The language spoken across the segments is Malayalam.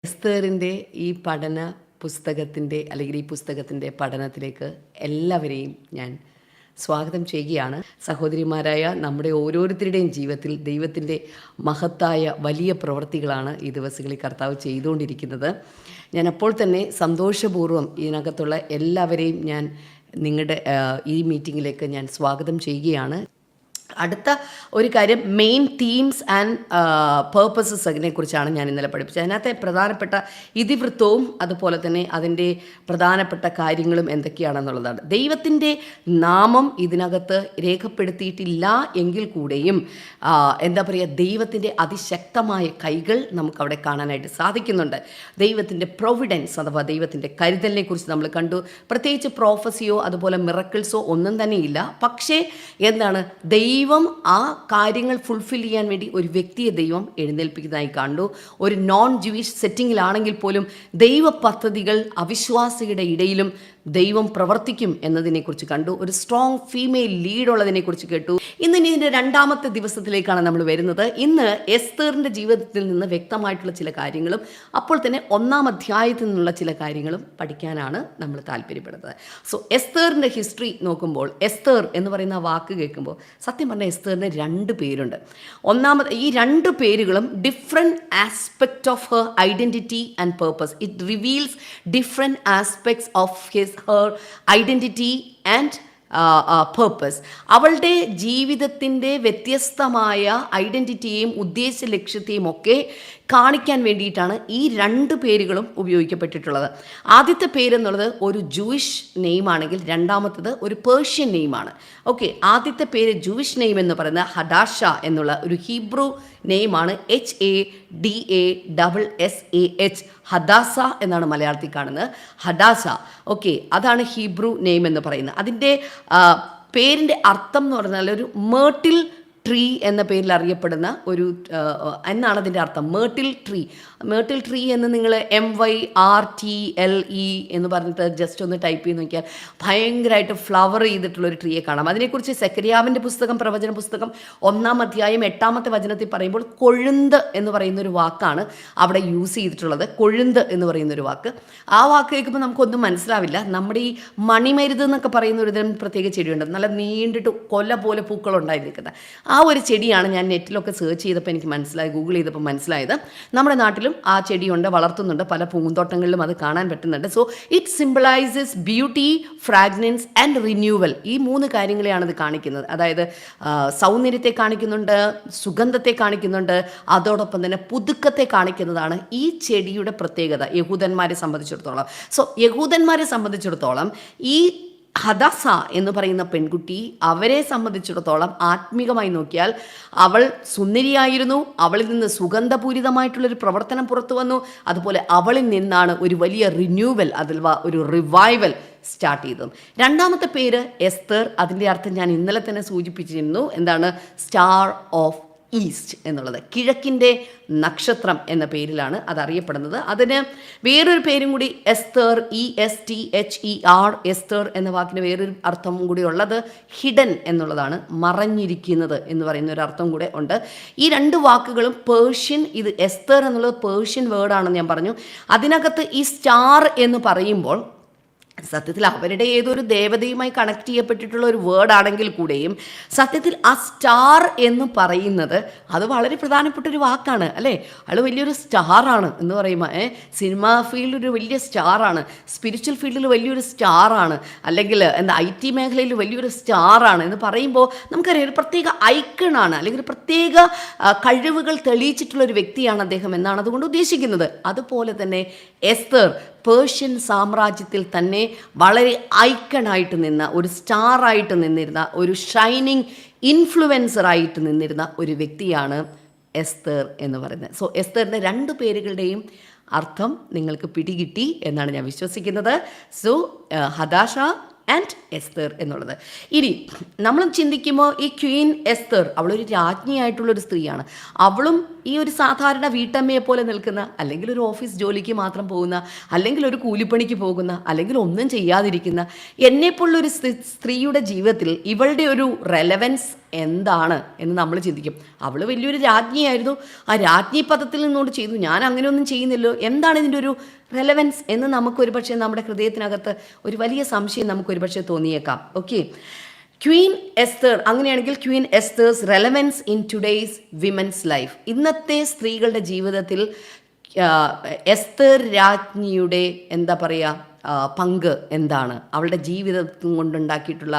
എസ്തേറിൻ്റെ ഈ പഠന പുസ്തകത്തിൻ്റെ അല്ലെങ്കിൽ ഈ പുസ്തകത്തിൻ്റെ പഠനത്തിലേക്ക് എല്ലാവരെയും ഞാൻ സ്വാഗതം ചെയ്യുകയാണ്. സഹോദരിമാരായ നമ്മുടെ ഓരോരുത്തരുടെയും ജീവിതത്തിൽ ദൈവത്തിൻ്റെ മഹത്തായ വലിയ പ്രവൃത്തികളാണ് ഈ ദിവസങ്ങളിൽ കർത്താവ് ചെയ്തുകൊണ്ടിരിക്കുന്നത്. ഞാൻ അപ്പോൾ തന്നെ സന്തോഷപൂർവ്വം ഇതിനകത്തുള്ള എല്ലാവരെയും ഞാൻ നിങ്ങളുടെ ഈ മീറ്റിങ്ങിലേക്ക് ഞാൻ സ്വാഗതം ചെയ്യുകയാണ്. അടുത്ത ഒരു കാര്യം, മെയിൻ തീംസ് ആൻഡ് പേർപ്പസസ് അതിനെക്കുറിച്ചാണ് ഞാൻ ഇന്നലെ പഠിപ്പിച്ചത്. അതിനകത്തെ പ്രധാനപ്പെട്ട ഇതിവൃത്തവും അതുപോലെ തന്നെ അതിൻ്റെ പ്രധാനപ്പെട്ട കാര്യങ്ങളും എന്തൊക്കെയാണെന്നുള്ളതാണ്. ദൈവത്തിൻ്റെ നാമം ഇതിനകത്ത് രേഖപ്പെടുത്തിയിട്ടില്ല എങ്കിൽ കൂടെയും എന്താ പറയുക, ദൈവത്തിൻ്റെ അതിശക്തമായ കൈകൾ നമുക്കവിടെ കാണാനായിട്ട് സാധിക്കുന്നുണ്ട്. ദൈവത്തിൻ്റെ പ്രൊവിഡൻസ് അഥവാ ദൈവത്തിൻ്റെ കരുതലിനെ കുറിച്ച് നമ്മൾ കണ്ടു. പ്രത്യേകിച്ച് പ്രോഫസിയോ അതുപോലെ മിറക്കിൾസോ ഒന്നും തന്നെയില്ല. പക്ഷേ എന്താണ്, ദൈവം ആ കാര്യങ്ങൾ ഫുൾഫിൽ ചെയ്യാൻ വേണ്ടി ഒരു വ്യക്തിയെ ദൈവം എഴുന്നേൽപ്പിക്കുന്നതായി കണ്ടു. ഒരു നോൺ ജൂയിഷ് സെറ്റിങ്ങിലാണെങ്കിൽ പോലും ദൈവ പദ്ധതികൾ അവിശ്വാസികളുടെ ഇടയിലും ദൈവം പ്രവർത്തിക്കും എന്നതിനെക്കുറിച്ച് കണ്ടു. ഒരു സ്ട്രോങ് ഫീമെയിൽ ലീഡുള്ളതിനെക്കുറിച്ച് കേട്ടു. ഇന്ന് ഇതിൻ്റെ രണ്ടാമത്തെ ദിവസത്തിലേക്കാണ് നമ്മൾ വരുന്നത്. ഇന്ന് എസ്തേറിൻ്റെ ജീവിതത്തിൽ നിന്ന് വ്യക്തമായിട്ടുള്ള ചില കാര്യങ്ങളും അപ്പോൾ തന്നെ ഒന്നാം അധ്യായത്തിൽ നിന്നുള്ള ചില കാര്യങ്ങളും പഠിക്കാനാണ് നമ്മൾ താല്പര്യപ്പെടുന്നത്. സോ എസ്തേറിൻ്റെ ഹിസ്റ്ററി നോക്കുമ്പോൾ, എസ്തേർ എന്ന് പറയുന്ന വാക്ക് കേൾക്കുമ്പോൾ സത്യം പറഞ്ഞാൽ എസ്തേറിന് രണ്ട് പേരുണ്ട്. ഈ രണ്ട് പേരുകളും different aspect of her identity and purpose. It reveals different aspects of her identity and purpose. അവളുടെ ജീവിതത്തിൻ്റെ വ്യത്യസ്തമായ ഐഡൻറ്റിറ്റിയെയും ഉദ്ദേശ ലക്ഷ്യത്തെയും ഒക്കെ കാണിക്കാൻ വേണ്ടിയിട്ടാണ് ഈ രണ്ട് പേരുകളും ഉപയോഗിക്കപ്പെട്ടിട്ടുള്ളത്. ആദ്യത്തെ പേരെന്നുള്ളത് ഒരു ജൂയിഷ് നെയിമാണെങ്കിൽ രണ്ടാമത്തത് ഒരു പേർഷ്യൻ നെയിമാണ്. ഓക്കെ, ആദ്യത്തെ പേര് ജൂയിഷ് നെയിം എന്ന് പറയുന്നത് ഹദാഷ എന്നുള്ള ഒരു ഹീബ്രു നെയിമാണ്. HADASSAH, ഹദാസ എന്നാണ് മലയാളത്തിൽ കാണുന്നത്. ഹദാസ, ഓക്കെ, അതാണ് ഹീബ്രു നെയിം എന്ന് പറയുന്നത്. അതിൻ്റെ പേരിൻ്റെ അർത്ഥം എന്ന് പറഞ്ഞാൽ ഒരു മേർട്ടിൽ ട്രീ എന്ന പേരിൽ അറിയപ്പെടുന്ന ഒരു എന്നാണ് അതിൻ്റെ അർത്ഥം. മേർട്ടിൽ ട്രീ എന്ന് നിങ്ങൾ MYRTLE എന്ന് പറഞ്ഞിട്ട് ജസ്റ്റ് ഒന്ന് ടൈപ്പ് ചെയ്ത് നോക്കിയാൽ ഭയങ്കരമായിട്ട് ഫ്ലവർ ചെയ്തിട്ടുള്ളൊരു ട്രീയെ കാണാം. അതിനെക്കുറിച്ച് സെക്കറിയാവിൻ്റെ പുസ്തകം, പ്രവചന പുസ്തകം 1-ാം അധ്യായം 8-ാമത്തെ വചനത്തിൽ പറയുമ്പോൾ കൊഴുന്ത് എന്ന് പറയുന്നൊരു വാക്കാണ് അവിടെ യൂസ് ചെയ്തിട്ടുള്ളത്. കൊഴുന്ത് എന്ന് പറയുന്നൊരു വാക്ക്. ആ വാക്ക് കേൾക്കുമ്പോൾ നമുക്കൊന്നും മനസ്സിലാവില്ല. നമ്മുടെ ഈ മണിമരുത് എന്നൊക്കെ പറയുന്ന ഒരു തരം പ്രത്യേക ചെടിയുണ്ട്, നല്ല നീണ്ടിട്ട് കൊല പോലെ പൂക്കളുണ്ടായി നിൽക്കുന്നത്. ആ ഒരു ചെടിയാണ് ഞാൻ നെറ്റിലൊക്കെ സെർച്ച് ചെയ്തപ്പോൾ എനിക്ക് ഗൂഗിൾ ചെയ്തപ്പോൾ മനസ്സിലായത്. നമ്മുടെ നാട്ടിലും ആ ചെടിയുണ്ട്, വളർത്തുന്നുണ്ട്, പല പൂന്തോട്ടങ്ങളിലും അത് കാണാൻ പറ്റുന്നുണ്ട്. So it symbolises beauty, fragrance and renewal. ഈ മൂന്ന് കാര്യങ്ങളെയാണ് ഇത് കാണിക്കുന്നത്. അതായത് സൗന്ദര്യത്തെ കാണിക്കുന്നുണ്ട്, സുഗന്ധത്തെ കാണിക്കുന്നുണ്ട്, അതോടൊപ്പം തന്നെ പുതുക്കത്തെ കാണിക്കുന്നതാണ് ഈ ചെടിയുടെ പ്രത്യേകത യഹൂദന്മാരെ സംബന്ധിച്ചിടത്തോളം. സോ യഹൂദന്മാരെ സംബന്ധിച്ചിടത്തോളം ഈ ഹദാസ എന്ന് പറയുന്ന പെൺകുട്ടി, അവരെ സംബന്ധിച്ചിടത്തോളം ആത്മീകമായി നോക്കിയാൽ അവൾ സുന്ദരിയായിരുന്നു. അവളിൽ നിന്ന് സുഗന്ധപൂരിതമായിട്ടുള്ളൊരു പ്രവർത്തനം പുറത്തു വന്നു. അതുപോലെ അവളിൽ നിന്നാണ് ഒരു വലിയ റിന്യൂവൽ, അഥവാ ഒരു റിവൈവൽ സ്റ്റാർട്ട് ചെയ്തതും. രണ്ടാമത്തെ പേര് എസ്തേർ. അതിൻ്റെ അർത്ഥം ഞാൻ ഇന്നലെ തന്നെ സൂചിപ്പിച്ചിരുന്നു. എന്താണ്? സ്റ്റാർ ഓഫ് ഈസ്റ്റ് എന്നുള്ളത്, കിഴക്കിൻ്റെ നക്ഷത്രം എന്ന പേരിലാണ് അതറിയപ്പെടുന്നത്. അതിന് വേറൊരു പേരും കൂടി എസ്തേർ, ESTHER, എസ്തേർ എന്ന വാക്കിന് വേറൊരു അർത്ഥം കൂടി ഉള്ളത് ഹിഡൻ എന്നുള്ളതാണ്, മറഞ്ഞിരിക്കുന്നത് എന്ന് പറയുന്ന ഒരു അർത്ഥം കൂടെ ഉണ്ട്. ഈ രണ്ട് വാക്കുകളും പേർഷ്യൻ, ഇത് എസ്തേർ എന്നുള്ളത് പേർഷ്യൻ വേർഡാണെന്ന് ഞാൻ പറഞ്ഞു. അതിനകത്ത് ഈ സ്റ്റാർ എന്ന് പറയുമ്പോൾ സത്യത്തിൽ അവരുടെ ഏതൊരു ദേവതയുമായി കണക്ട് ചെയ്യപ്പെട്ടിട്ടുള്ള ഒരു വേർഡാണെങ്കിൽ കൂടെയും സത്യത്തിൽ ആ സ്റ്റാർ എന്ന് പറയുന്നത് അത് വളരെ പ്രധാനപ്പെട്ടൊരു വാക്കാണ് അല്ലേ. അയാൾ വലിയൊരു സ്റ്റാറാണ് എന്ന് പറയുമ്പോൾ സിനിമാ ഫീൽഡിൽ ഒരു വലിയ സ്റ്റാറാണ്, സ്പിരിച്വൽ ഫീൽഡിൽ വലിയൊരു സ്റ്റാറാണ്, അല്ലെങ്കിൽ IT മേഖലയിൽ വലിയൊരു സ്റ്റാറാണ് എന്ന് പറയുമ്പോൾ നമുക്കറിയാം ഒരു പ്രത്യേക ഐക്കണാണ്, അല്ലെങ്കിൽ ഒരു പ്രത്യേക കഴിവുകൾ തെളിയിച്ചിട്ടുള്ളൊരു വ്യക്തിയാണ് അദ്ദേഹം എന്നാണ് അതുകൊണ്ട് ഉദ്ദേശിക്കുന്നത്. അതുപോലെ തന്നെ എസ്തേർ പേർഷ്യൻ സാമ്രാജ്യത്തിൽ തന്നെ വളരെ ഐക്കണായിട്ട് നിന്ന, ഒരു സ്റ്റാറായിട്ട് നിന്നിരുന്ന, ഒരു ഷൈനിങ് ഇൻഫ്ലുവൻസറായിട്ട് നിന്നിരുന്ന ഒരു വ്യക്തിയാണ് എസ്തേർ എന്ന് പറയുന്നത്. സോ എസ്തേറിൻ്റെ രണ്ട് പേരുകളുടെയും അർത്ഥം നിങ്ങൾക്ക് പിടികിട്ടി എന്നാണ് ഞാൻ വിശ്വസിക്കുന്നത്. സോ ഹദാഷ ആൻഡ് എസ്തേർ എന്നുള്ളത്. ഇനി നമ്മൾ ചിന്തിക്കുമ്പോൾ ഈ ക്വീൻ എസ്തേർ അവളൊരു രാജ്ഞിയായിട്ടുള്ളൊരു സ്ത്രീയാണ്. അവളും ഈ ഒരു സാധാരണ വീട്ടമ്മയെ പോലെ നിൽക്കുന്ന, അല്ലെങ്കിൽ ഒരു ഓഫീസ് ജോലിക്ക് മാത്രം പോകുന്ന, അല്ലെങ്കിൽ ഒരു കൂലിപ്പണിക്ക് പോകുന്ന, അല്ലെങ്കിൽ ഒന്നും ചെയ്യാതിരിക്കുന്ന എന്നെപ്പോലുള്ളൊരു സ്ത്രീയുടെ ജീവിതത്തിൽ ഇവളുടെ ഒരു റെലവൻസ് എന്താണ് എന്ന് നമ്മൾ ചിന്തിക്കും. അവൾ വലിയൊരു രാജ്ഞിയായിരുന്നു, ആ രാജ്ഞി പദത്തിൽ നിന്നുകൊണ്ട് ചെയ്തു, ഞാൻ അങ്ങനെയൊന്നും ചെയ്യുന്നില്ലോ, എന്താണ് ഇതിൻ്റെ ഒരു റെലവൻസ് എന്ന് നമുക്കൊരു പക്ഷേ നമ്മുടെ ഹൃദയത്തിനകത്ത് ഒരു വലിയ സംശയം നമുക്കൊരു പക്ഷേ തോന്നിയേക്കാം. ഓക്കെ, ക്വീൻ എസ്തർ, അങ്ങനെയാണെങ്കിൽ queen Esther's relevance in today's women's life, ഇന്നത്തെ സ്ത്രീകളുടെ ജീവിതത്തിൽ എസ്തർ രാജ്ഞിയുടെ എന്താ പറയുക പങ്ക് എന്താണ്, അവളുടെ ജീവിതം കൊണ്ടുണ്ടാക്കിയിട്ടുള്ള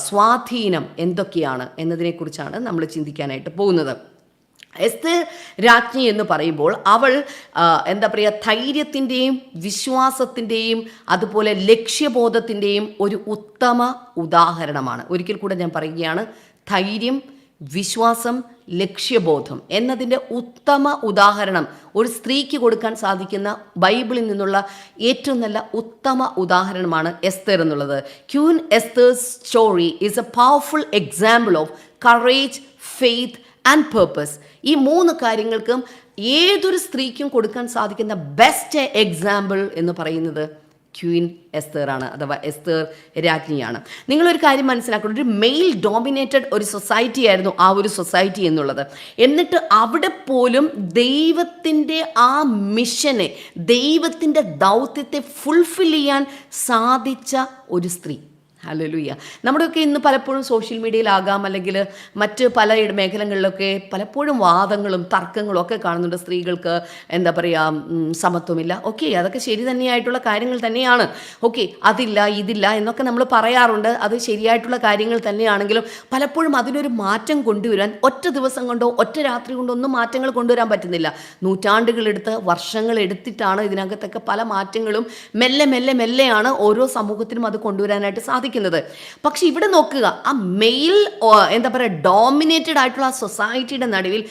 സ്വാധീനം എന്തൊക്കെയാണ് എന്നതിനെക്കുറിച്ചാണ് നമ്മൾ ചിന്തിക്കാനായിട്ട് പോകുന്നത്. എസ്തർ രാജ്ഞി എന്ന് പറയുമ്പോൾ അവൾ എന്താ പറയുക ധൈര്യത്തിൻ്റെയും വിശ്വാസത്തിൻ്റെയും അതുപോലെ ലക്ഷ്യബോധത്തിൻ്റെയും ഒരു ഉത്തമ ഉദാഹരണമാണ്. ഒരിക്കൽ കൂടെ ഞാൻ പറയുകയാണ്, ധൈര്യം, വിശ്വാസം, ലക്ഷ്യബോധം എന്നതിൻ്റെ ഉത്തമ ഉദാഹരണം ഒരു സ്ത്രീക്ക് കൊടുക്കാൻ സാധിക്കുന്ന ബൈബിളിൽ നിന്നുള്ള ഏറ്റവും നല്ല ഉത്തമ ഉദാഹരണമാണ് എസ്തർ എന്നുള്ളത്. Queen Esther's story is a powerful example of courage, faith and purpose. ഈ 3 കാര്യങ്ങൾക്കും ഏതൊരു സ്ത്രീക്കും കൊടുക്കാൻ സാധിക്കുന്ന ബെസ്റ്റ് എക്സാമ്പിൾ എന്ന് പറയുന്നത് ക്വീൻ എസ്തർ ആണ്, അഥവാ എസ്തർ രാജ്ഞിയാണ്. നിങ്ങളൊരു കാര്യം മനസ്സിലാക്കണം, ഒരു മെയിൽ ഡോമിനേറ്റഡ് ഒരു സൊസൈറ്റി ആയിരുന്നു ആ ഒരു സൊസൈറ്റി എന്നുള്ളത്. എന്നിട്ട് അവിടെ പോലും ദൈവത്തിൻ്റെ ആ മിഷനെ, ദൈവത്തിൻ്റെ ദൗത്യത്തെ ഫുൾഫിൽ ചെയ്യാൻ സാധിച്ച ഒരു സ്ത്രീ. ഹല്ലേലൂയ. നമ്മുടെയൊക്കെ ഇന്ന് പലപ്പോഴും സോഷ്യൽ മീഡിയയിലാകാം, അല്ലെങ്കിൽ മറ്റ് പല മേഖലകളിലൊക്കെ പലപ്പോഴും വാദങ്ങളും തർക്കങ്ങളും ഒക്കെ കാണുന്നുണ്ട്. സ്ത്രീകൾക്ക് എന്താ പറയുക സമത്വമില്ല. ഓക്കെ, അതൊക്കെ ശരി തന്നെയായിട്ടുള്ള കാര്യങ്ങൾ തന്നെയാണ്. ഓക്കെ, അതില്ല ഇതില്ല എന്നൊക്കെ നമ്മൾ പറയാറുണ്ട്. അത് ശരിയായിട്ടുള്ള കാര്യങ്ങൾ തന്നെയാണെങ്കിലും പലപ്പോഴും അതിനൊരു മാറ്റം കൊണ്ടുവരാൻ ഒറ്റ ദിവസം കൊണ്ടോ ഒറ്റ രാത്രി കൊണ്ടോ ഒന്നും മാറ്റങ്ങൾ കൊണ്ടുവരാൻ പറ്റുന്നില്ല. നൂറ്റാണ്ടുകളെടുത്ത് വർഷങ്ങൾ എടുത്തിട്ടാണ് ഇതിനകത്തൊക്കെ പല മാറ്റങ്ങളും മെല്ലെ മെല്ലെ മെല്ലെയാണ് ഓരോ സമൂഹത്തിനും അത് കൊണ്ടുവരാനായിട്ട് സാധിക്കുന്നത്. പക്ഷെ ഇവിടെ നോക്കുക, ആ മെയിൽ എന്താ പറയുക ഡോമിനേറ്റഡ് ആയിട്ടുള്ള ആ സൊസൈറ്റിയുടെ നടുവിൽ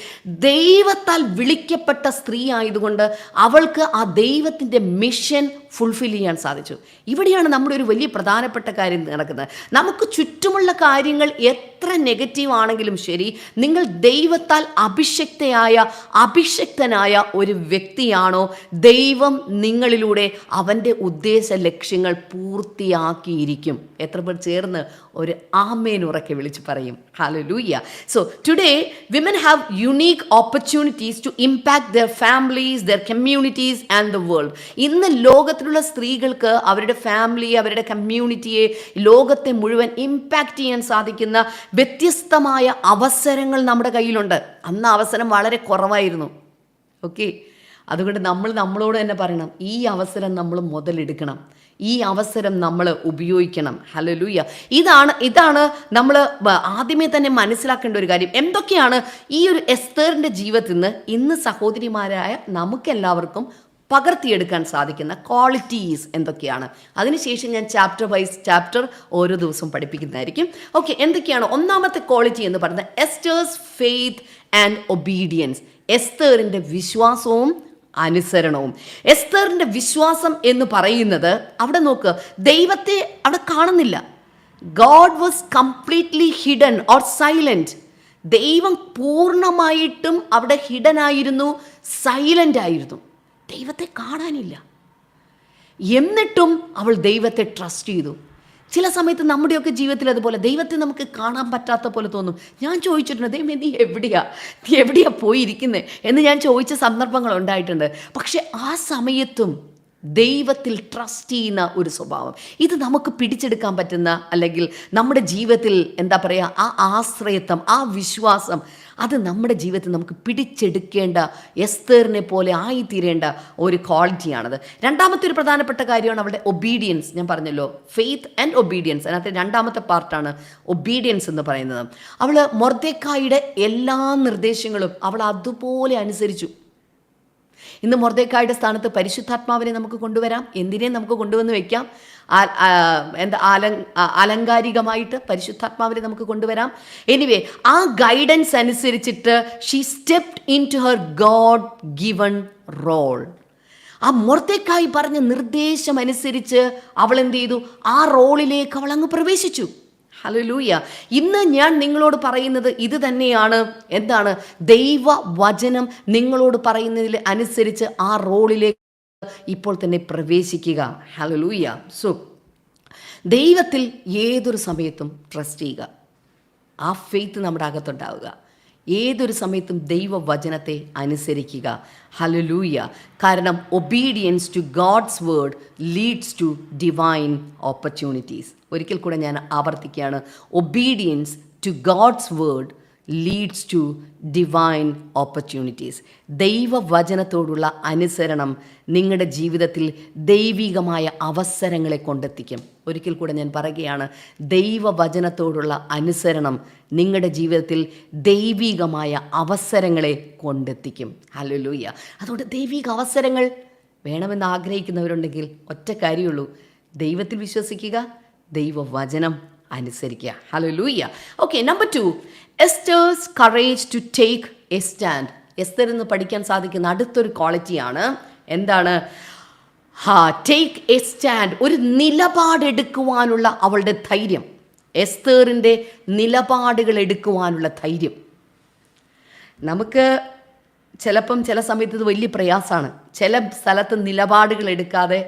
ദൈവത്താൽ വിളിക്കപ്പെട്ട സ്ത്രീ ആയതുകൊണ്ട് അവൾക്ക് ആ ദൈവത്തിൻ്റെ മിഷൻ ഫുൾഫിൽ ചെയ്യാൻ സാധിച്ചു. ഇവിടെയാണ് നമ്മുടെ ഒരു വലിയ പ്രധാനപ്പെട്ട കാര്യം നടക്കുന്നത്. നമുക്ക് ചുറ്റുമുള്ള കാര്യങ്ങൾ എത്ര നെഗറ്റീവ് ആണെങ്കിലും ശരി, നിങ്ങൾ ദൈവത്താൽ അഭിഷക്തനായ ഒരു വ്യക്തിയാണോ, ദൈവം നിങ്ങളിലൂടെ അവൻ്റെ ഉദ്ദേശ ലക്ഷ്യങ്ങൾ പൂർത്തിയാക്കിയിരിക്കും. എത്ര പേർ ചേർന്ന് ഒരു ആമേൻ ഉറക്കെ വിളിച്ച് പറയും? ഹല്ലേലൂയ. So today women have unique opportunities to impact their families, their communities and the world. ഇന്ന് ലോകത്തിലുള്ള സ്ത്രീകൾക്ക് അവരുടെ ഫാമിലി, അവരുടെ കമ്മ്യൂണിറ്റിയെ, ലോകത്തെ മുഴുവൻ ഇമ്പാക്റ്റ് ചെയ്യാൻ സാധിക്കുന്ന വ്യത്യസ്തമായ അവസരങ്ങൾ നമ്മുടെ കയ്യിലുണ്ട്. അന്ന് അവസരം വളരെ കുറവായിരുന്നു. ഓക്കെ, അതുകൊണ്ട് നമ്മളോട് തന്നെ പറയണം, ഈ അവസരം നമ്മൾ മുതലെടുക്കണം, ഈ അവസരം നമ്മൾ ഉപയോഗിക്കണം. ഹല്ലേലൂയ. ഇതാണ് നമ്മൾ ആദ്യമേ തന്നെ മനസ്സിലാക്കേണ്ട ഒരു കാര്യം. എന്തൊക്കെയാണ് ഈ ഒരു എസ്തറിൻ്റെ ജീവിതത്തിൽ നിന്ന് ഇന്ന് സഹോദരിമാരായ നമുക്കെല്ലാവർക്കും പകർത്തിയെടുക്കാൻ സാധിക്കുന്ന ക്വാളിറ്റീസ് എന്തൊക്കെയാണ്? അതിനുശേഷം ഞാൻ ചാപ്റ്റർ വൈസ് ചാപ്റ്റർ ഓരോ ദിവസവും പഠിപ്പിക്കുന്നതായിരിക്കും. ഓക്കെ, എന്തൊക്കെയാണ്? ഒന്നാമത്തെ ക്വാളിറ്റി എന്ന് പറയുന്നത് എസ്റ്റേഴ്സ് ഫെയ്ത്ത് ആൻഡ് ഒബീഡിയൻസ്. എസ്തറിൻ്റെ വിശ്വാസവും അനുസരണവും. എസ്തറിൻ്റെ വിശ്വാസം എന്ന് പറയുന്നത്, അവിടെ നോക്ക്, ദൈവത്തെ അവിടെ കാണുന്നില്ല. God was completely hidden or silent. ദൈവം പൂർണ്ണമായിട്ടും അവിടെ ഹിഡൻ ആയിരുന്നു, സൈലൻ്റ് ആയിരുന്നു. ദൈവത്തെ കാണാനില്ല. എന്നിട്ടും അവൾ ദൈവത്തെ ട്രസ്റ്റ് ചെയ്തു. ചില സമയത്ത് നമ്മുടെയൊക്കെ ജീവിതത്തിൽ അതുപോലെ ദൈവത്തെ നമുക്ക് കാണാൻ പറ്റാത്ത പോലെ തോന്നും. ഞാൻ ചോദിച്ചിട്ടുണ്ട്, ദൈവമേ നീ എവിടെയാ പോയിരിക്കുന്നത് എന്ന് ഞാൻ ചോദിച്ച സന്ദർഭങ്ങൾ ഉണ്ടായിട്ടുണ്ട്. പക്ഷെ ആ സമയത്തും ദൈവത്തിൽ ട്രസ്റ്റ് ചെയ്യുന്ന ഒരു സ്വഭാവം, ഇത് നമുക്ക് പിടിച്ചെടുക്കാൻ പറ്റുന്ന, അല്ലെങ്കിൽ നമ്മുടെ ജീവിതത്തിൽ എന്താ പറയുക, ആ ആശ്രയത്വം, ആ വിശ്വാസം, അത് നമ്മുടെ ജീവിതത്തിൽ നമുക്ക് പിടിച്ചെടുക്കേണ്ട, എസ്തറിനെ പോലെ ആയിത്തീരേണ്ട ഒരു ക്വാളിറ്റിയാണത്. രണ്ടാമത്തെ ഒരു പ്രധാനപ്പെട്ട കാര്യമാണ് അവളുടെ ഒബീഡിയൻസ്. ഞാൻ പറഞ്ഞല്ലോ, ഫെയ്ത്ത് ആൻഡ് ഒബീഡിയൻസ്. അതിനകത്ത് രണ്ടാമത്തെ പാർട്ടാണ് ഒബീഡിയൻസ് എന്ന് പറയുന്നത്. അവൾ മൊർദെഖായിയുടെ എല്ലാ നിർദ്ദേശങ്ങളും അവൾ അതുപോലെ അനുസരിച്ചു. ഇന്ന് മൊർദെഖായിയുടെ സ്ഥാനത്ത് പരിശുദ്ധാത്മാവിനെ നമുക്ക് കൊണ്ടുവരാം. എന്തിനേ നമുക്ക് കൊണ്ടുവന്ന് വയ്ക്കാം? അലങ്കാരികമായിട്ട് പരിശുദ്ധാത്മാവിനെ നമുക്ക് കൊണ്ടുവരാം. എനിവേ, ആ ഗൈഡൻസ് അനുസരിച്ചിട്ട് she stepped into her God given role. ആ മൊർദെഖായി പറഞ്ഞ നിർദ്ദേശം അനുസരിച്ച് അവൾ എന്ത് ചെയ്തു? ആ റോളിലേക്ക് അവൾ അങ്ങ് പ്രവേശിച്ചു. ഹല്ലേലൂയ. ഇന്ന് ഞാൻ നിങ്ങളോട് പറയുന്നത് ഇത് തന്നെയാണ്. എന്താണ്? ദൈവവചനം നിങ്ങളോട് പറയുന്നതിൽ അനുസരിച്ച് ആ റോളിലേക്ക് ഇപ്പോൾ തന്നെ പ്രവേശിക്കുക. ഹല്ലേലൂയ. സോ ദൈവത്തിൽ ഏതൊരു സമയത്തും ട്രസ്റ്റ് ചെയ്യുക. ആ ഫെയ്ത്ത് നമ്മുടെ അകത്തുണ്ടാവുക. ഏതൊരു സമയത്തും ദൈവവചനത്തെ അനുസരിക്കുക. ഹല്ലേലൂയ. കാരണം obedience to God's word leads to divine opportunities. ഒരിക്കൽ കൂടെ ഞാൻ ആവർത്തിക്കുകയാണ്. Obedience to God's word leads to divine opportunities. ദൈവവചനത്തോടുള്ള അനുസരണം നിങ്ങളുടെ ജീവിതത്തിൽ ദൈവികമായ അവസരങ്ങളെ കൊണ്ടെത്തിക്കും. ഒരിക്കൽ കൂടെ ഞാൻ പറയുകയാണ്, ദൈവവചനത്തോടുള്ള അനുസരണം നിങ്ങളുടെ ജീവിതത്തിൽ ദൈവികമായ അവസരങ്ങളെ കൊണ്ടെത്തിക്കും. ഹല്ലേലൂയ. അതുകൊണ്ട് ദൈവിക അവസരങ്ങൾ വേണമെന്ന് ആഗ്രഹിക്കുന്നവരുണ്ടെങ്കിൽ ഒറ്റ കാര്യമുള്ളൂ, ദൈവത്തിൽ വിശ്വസിക്കുക, ദൈവവചനം അനുസരിക്കുക. ഹല്ലേലൂയ. Okay, number 2, Esther's courage to take a stand. Esther എന്ന് പഠിക്കാൻ സാധിക്കുന്ന അടുത്തൊരു ക്വാളിറ്റിയാണ്. എന്താണ്? Take a stand. ഒരു നിലപാടെടുക്കുവാനുള്ള അവളുടെ ധൈര്യം. എസ്തേറിൻ്റെ നിലപാടുകൾ എടുക്കുവാനുള്ള ധൈര്യം. നമുക്ക് ചിലപ്പം ചില സമയത്ത് ഇത് വലിയ പ്രയാസമാണ്. ചില സ്ഥലത്ത് നിലപാടുകൾ എടുക്കാതെ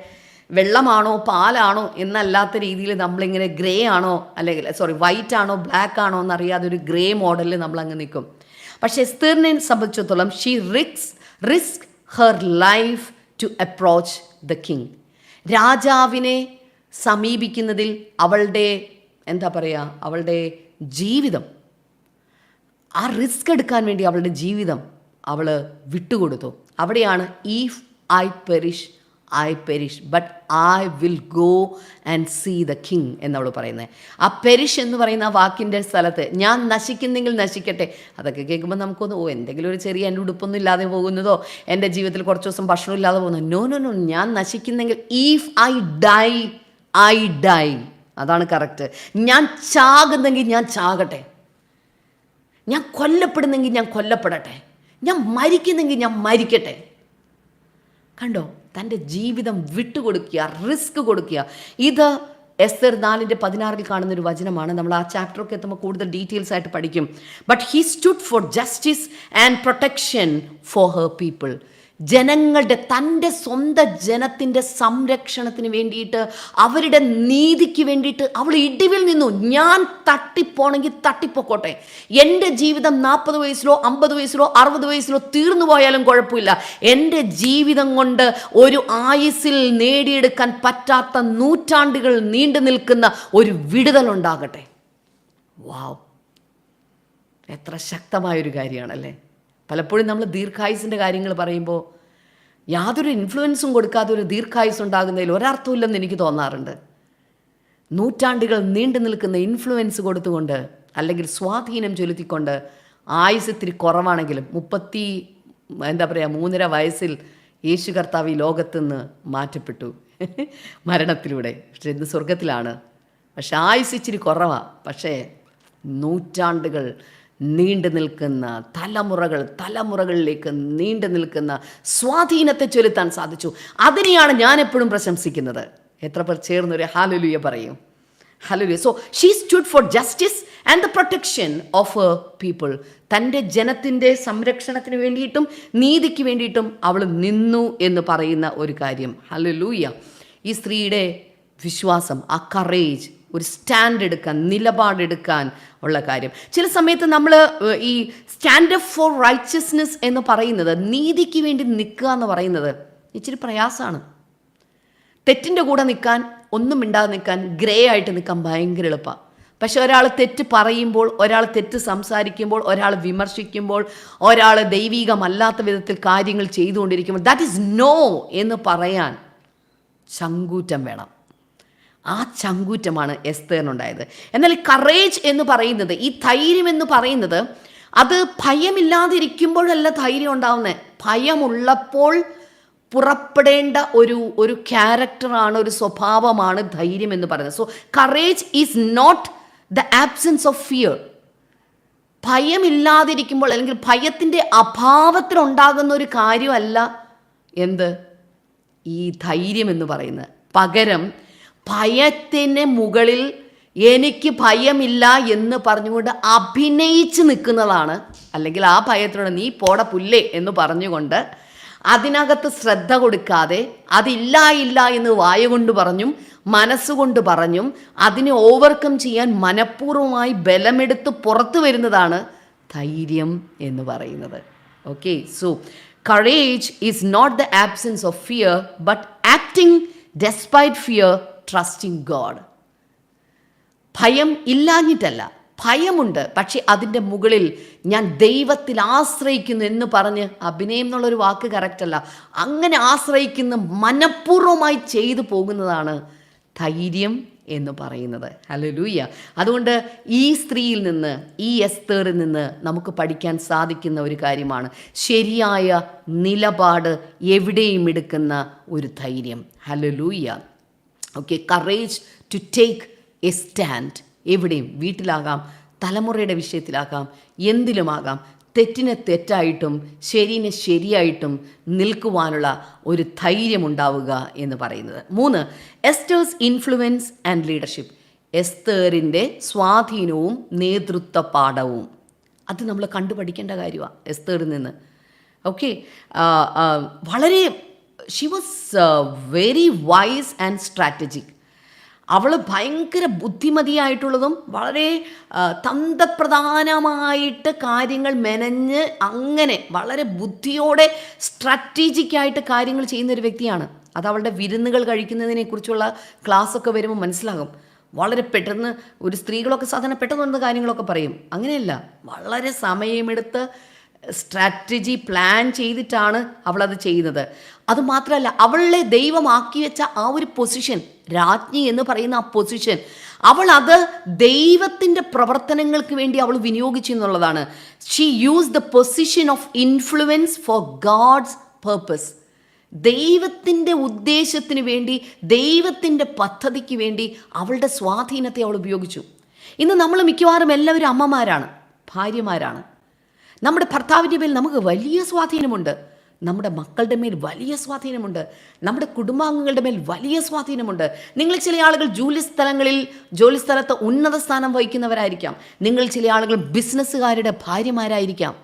വെള്ളമാണോ പാലാണോ എന്നല്ലാത്ത രീതിയിൽ നമ്മളിങ്ങനെ ഗ്രേ ആണോ അല്ലെങ്കിൽ വൈറ്റ് ആണോ ബ്ലാക്ക് ആണോ എന്നറിയാതെ ഒരു ഗ്രേ മോഡലിൽ നമ്മളങ്ങ് നിൽക്കും. പക്ഷെ എസ്തേറിനെ സംബന്ധിച്ചിടത്തോളം she risk her life to approach the king. രാജാവിനെ സമീപിക്കുന്നതിൽ അവളുടെ അവളുടെ ജീവിതം, ആ റിസ്ക് എടുക്കാൻ വേണ്ടി അവളുടെ ജീവിതം അവൾ വിട്ടുകൊടുത്തു. അവിടെയാണ് if I perish but I will go and see the king എന്നവൾ പറയുന്നത്. ആ പെരിഷ് എന്ന് പറയുന്ന ആ വാക്കിൻ്റെ സ്ഥലത്ത് ഞാൻ നശിക്കുന്നെങ്കിൽ നശിക്കട്ടെ. അതൊക്കെ കേൾക്കുമ്പോൾ നമുക്കൊന്ന് എന്തെങ്കിലും ഒരു ചെറിയ എൻ്റെ ഉടുപ്പൊന്നും ഇല്ലാതെ പോകുന്നതോ എൻ്റെ ജീവിതത്തിൽ കുറച്ച് ദിവസം ഭക്ഷണം ഇല്ലാതെ പോകുന്നത്. നോ, ഞാൻ നശിക്കുന്നെങ്കിൽ ഇഫ് ഐ ഡൈ അതാണ് കറക്റ്റ്. ഞാൻ ചാകുന്നെങ്കിൽ ഞാൻ ചാകട്ടെ, ഞാൻ കൊല്ലപ്പെടുന്നെങ്കിൽ ഞാൻ കൊല്ലപ്പെടട്ടെ, ഞാൻ മരിക്കുന്നെങ്കിൽ ഞാൻ മരിക്കട്ടെ. കണ്ടോ, തൻ്റെ ജീവിതം വിട്ടുകൊടുക്കുക, റിസ്ക് കൊടുക്കുക. ഇത് എസ്തർ 4:16 കാണുന്നൊരു വചനമാണ്. നമ്മൾ ആ ചാപ്റ്ററൊക്കെ എത്തുമ്പോൾ കൂടുതൽ ഡീറ്റെയിൽസ് ആയിട്ട് പഠിക്കും. But he stood four justice and protection for her people. തൻ്റെ സ്വന്തം ജനത്തിൻ്റെ സംരക്ഷണത്തിന് വേണ്ടിയിട്ട്, അവരുടെ നീതിക്ക് വേണ്ടിയിട്ട് അവൾ ഇടിവിൽ നിന്നു. ഞാൻ തട്ടിപ്പോണെങ്കിൽ തട്ടിപ്പോക്കോട്ടെ, എൻ്റെ ജീവിതം 40 വയസ്സിലോ 50 വയസ്സിലോ 60 വയസ്സിലോ തീർന്നു പോയാലും കുഴപ്പമില്ല, എൻ്റെ ജീവിതം കൊണ്ട് ഒരു ആയുസ്സിൽ നേടിയെടുക്കാൻ പറ്റാത്ത നൂറ്റാണ്ടുകൾ നീണ്ടു നിൽക്കുന്ന ഒരു വിടുതലുണ്ടാകട്ടെ. വാവ്, എത്ര ശക്തമായൊരു കാര്യമാണല്ലേ. പലപ്പോഴും നമ്മൾ ദീർഘായുസിൻ്റെ കാര്യങ്ങൾ പറയുമ്പോൾ യാതൊരു ഇൻഫ്ലുവൻസും കൊടുക്കാതെ ഒരു ദീർഘായുസ് ഉണ്ടാകുന്നതിൽ ഒരർത്ഥമില്ലെന്ന് എനിക്ക് തോന്നാറുണ്ട്. നൂറ്റാണ്ടുകൾ നീണ്ടു നിൽക്കുന്ന ഇൻഫ്ലുവൻസ് കൊടുത്തുകൊണ്ട് അല്ലെങ്കിൽ സ്വാധീനം ചെലുത്തിക്കൊണ്ട് ആയുസ് ഇത്തിരി കുറവാണെങ്കിലും 3.5 വയസ്സിൽ യേശു കർത്താവ് ഈ ലോകത്തുനിന്ന് മാറ്റപ്പെട്ടു മരണത്തിലൂടെ. പക്ഷെ ഇന്ന് സ്വർഗത്തിലാണ്. പക്ഷെ ആയുസ് ഇച്ചിരി കുറവാണ്. പക്ഷേ നൂറ്റാണ്ടുകൾ നീണ്ടു നിൽക്കുന്ന, തലമുറകളിലേക്ക് നീണ്ടു നിൽക്കുന്ന സ്വാധീനത്തെ ചെലുത്താൻ സാധിച്ചു. അതിനെയാണ് ഞാൻ എപ്പോഴും പ്രശംസിക്കുന്നത്. എത്ര പേർ ചേർന്നൊരു ഹല്ലേലൂയ പറയും? ഹല്ലേലൂയ. So she stood four justice and the protection of her people. തൻ്റെ ജനത്തിൻ്റെ സംരക്ഷണത്തിന് വേണ്ടിയിട്ടും നീതിക്ക് വേണ്ടിയിട്ടും അവൾ നിന്നു എന്ന് പറയുന്ന ഒരു കാര്യം. ഹല്ലേലൂയ. ഈ സ്ത്രീയുടെ വിശ്വാസം, ആ കറേജ്, ഒരു സ്റ്റാൻഡ് എടുക്കാൻ, നിലപാടെടുക്കാൻ ഉള്ള കാര്യം. ചില സമയത്ത് നമ്മൾ ഈ സ്റ്റാൻഡ് അപ്പ് ഫോർ റൈച്ചസ്നെസ് എന്ന് പറയുന്നത്, നീതിക്ക് വേണ്ടി നിൽക്കുക എന്ന് പറയുന്നത് ഇച്ചിരി പ്രയാസമാണ്. തെറ്റിൻ്റെ കൂടെ നിൽക്കാൻ, ഒന്നും മിണ്ടാതെ നിൽക്കാൻ, ഗ്രേ ആയിട്ട് നിൽക്കാൻ ഭയങ്കര എളുപ്പമാണ്. പക്ഷെ ഒരാൾ തെറ്റ് പറയുമ്പോൾ, ഒരാൾ തെറ്റ് സംസാരിക്കുമ്പോൾ, ഒരാൾ വിമർശിക്കുമ്പോൾ, ഒരാൾ ദൈവികമല്ലാത്ത വിധത്തിൽ കാര്യങ്ങൾ ചെയ്തുകൊണ്ടിരിക്കുമ്പോൾ ദാറ്റ് ഈസ് നോ എന്ന് പറയാൻ ചങ്കൂറ്റം വേണം. ആ ചങ്കൂറ്റമാണ് എസ്തേറിനുണ്ടായത്. എന്നാൽ ഈ കറേജ് എന്ന് പറയുന്നത്, ഈ ധൈര്യം എന്ന് പറയുന്നത്, അത് ഭയമില്ലാതിരിക്കുമ്പോഴല്ല ധൈര്യം ഉണ്ടാവുന്നത്. ഭയമുള്ളപ്പോൾ പുറപ്പെടേണ്ട ഒരു ക്യാരക്ടറാണ്, ഒരു സ്വഭാവമാണ് ധൈര്യം എന്ന് പറയുന്നത്. So courage is not the absence of fear. ഭയമില്ലാതിരിക്കുമ്പോൾ അല്ലെങ്കിൽ ഭയത്തിൻ്റെ അഭാവത്തിലുണ്ടാകുന്ന ഒരു കാര്യമല്ല ഈ ധൈര്യം എന്ന് പറയുന്നത്. പകരം ഭയത്തിന് മുകളിൽ എനിക്ക് ഭയമില്ല എന്ന് പറഞ്ഞുകൊണ്ട് അഭിനയിച്ച് നിൽക്കുന്നതാണ്. അല്ലെങ്കിൽ ആ ഭയത്തിനോട് നീ പോട പുല്ലേ എന്ന് പറഞ്ഞുകൊണ്ട് അതിനകത്ത് ശ്രദ്ധ കൊടുക്കാതെ അതില്ല ഇല്ല എന്ന് വായ കൊണ്ട് പറഞ്ഞും മനസ്സുകൊണ്ട് പറഞ്ഞും അതിനെ ഓവർകം ചെയ്യാൻ മനഃപൂർവ്വമായി ബലമെടുത്ത് പുറത്തു വരുന്നതാണ് ധൈര്യം എന്ന് പറയുന്നത്. Okay, so courage is not the absence of fear but acting despite fear, trusting God. ഭയം ഇല്ലാഞ്ഞിട്ടല്ല, ഭയമുണ്ട്, പക്ഷെ അതിൻ്റെ മുകളിൽ ഞാൻ ദൈവത്തിൽ ആശ്രയിക്കുന്നു എന്ന് പറഞ്ഞ്, അഭിനയം എന്നുള്ളൊരു വാക്ക് കറക്റ്റല്ല, അങ്ങനെ ആശ്രയിക്കുന്ന മനഃപൂർവ്വമായി ചെയ്തു പോകുന്നതാണ് ധൈര്യം എന്ന് പറയുന്നത്. ഹല്ലേലൂയ. അതുകൊണ്ട് ഈ സ്ത്രീയിൽ നിന്ന്, ഈ എസ്തേറിൽ നിന്ന് നമുക്ക് പഠിക്കാൻ സാധിക്കുന്ന ഒരു കാര്യമാണ് ശരിയായ നിലപാട് എവിടെയും എടുക്കുന്ന ഒരു ധൈര്യം. ഹല്ലേലൂയ. Okay, courage to take a stand. എവിടെയും, വീട്ടിലാകാം, തലമുറയുടെ വിഷയത്തിലാകാം, എന്തിലുമാകാം, തെറ്റിനെ തെറ്റായിട്ടും ശരിനെ ശരിയായിട്ടും നിൽക്കുവാനുള്ള ഒരു ധൈര്യമുണ്ടാവുക എന്ന് പറയുന്നത്. 3, എസ്റ്റേഴ്സ് ഇൻഫ്ലുവൻസ് ആൻഡ് ലീഡർഷിപ്പ്. എസ്തേറിൻ്റെ സ്വാധീനവും നേതൃത്വ പാഠവും അത് നമ്മൾ കണ്ടുപഠിക്കേണ്ട കാര്യമാണ് എസ്തേറിൽ നിന്ന്. ഓക്കെ, വളരെ she was very wise and strategic. അവൾ ഭയങ്കര ബുദ്ധിമതിയായിട്ടുള്ളതും വളരെ തന്ത്രപ്രധാനമായിട്ട് കാര്യങ്ങൾ മെനഞ്ഞ് അങ്ങനെ വളരെ ബുദ്ധിയോടെ സ്ട്രാറ്റജിക്കായിട്ട് കാര്യങ്ങൾ ചെയ്യുന്നൊരു വ്യക്തിയാണ്. അത് അവളുടെ വിരുന്നുകൾ കഴിക്കുന്നതിനെക്കുറിച്ചുള്ള ക്ലാസ്സൊക്കെ വരുമ്പോൾ മനസ്സിലാകും. വളരെ പെട്ടെന്ന് ഒരു സ്ത്രീകളൊക്കെ സാധാരണ പെട്ടെന്ന് വന്ന കാര്യങ്ങളൊക്കെ പറയും. അങ്ങനെയല്ല, വളരെ സമയമെടുത്ത് സ്ട്രാറ്റജി പ്ലാൻ ചെയ്തിട്ടാണ് അവളത് ചെയ്യുന്നത്. അതുമാത്രമല്ല, അവളെ ദൈവമാക്കി വെച്ച ആ ഒരു പൊസിഷൻ, രാജ്ഞി എന്ന് പറയുന്ന ആ പൊസിഷൻ, അവൾ അത് ദൈവത്തിൻ്റെ പ്രവർത്തനങ്ങൾക്ക് വേണ്ടി അവൾ വിനിയോഗിച്ചു എന്നുള്ളതാണ്. She use the position of influence for God's purpose. ദൈവത്തിൻ്റെ ഉദ്ദേശത്തിന് വേണ്ടി, ദൈവത്തിൻ്റെ പദ്ധതിക്ക് വേണ്ടി അവളുടെ സ്വാധീനത്തെ അവൾ ഉപയോഗിച്ചു. ഇന്ന് നമ്മൾ മിക്കവാറും എല്ലാവരും അമ്മമാരാണ്, ഭാര്യമാരാണ്. നമ്മുടെ ഭർത്താവിൻ്റെ മേൽ നമുക്ക് വലിയ സ്വാധീനമുണ്ട്, നമ്മുടെ മക്കളുടെ മേൽ വലിയ സ്വാധീനമുണ്ട്, നമ്മുടെ കുടുംബാംഗങ്ങളുടെ മേൽ വലിയ സ്വാധീനമുണ്ട്. നിങ്ങൾ ചില ആളുകൾ ജോലിസ്ഥലത്ത് ഉന്നത സ്ഥാനം വഹിക്കുന്നവരായിരിക്കാം. നിങ്ങൾ ചില ആളുകൾ ബിസിനസ്സുകാരുടെ ഭാര്യമാരായിരിക്കാം.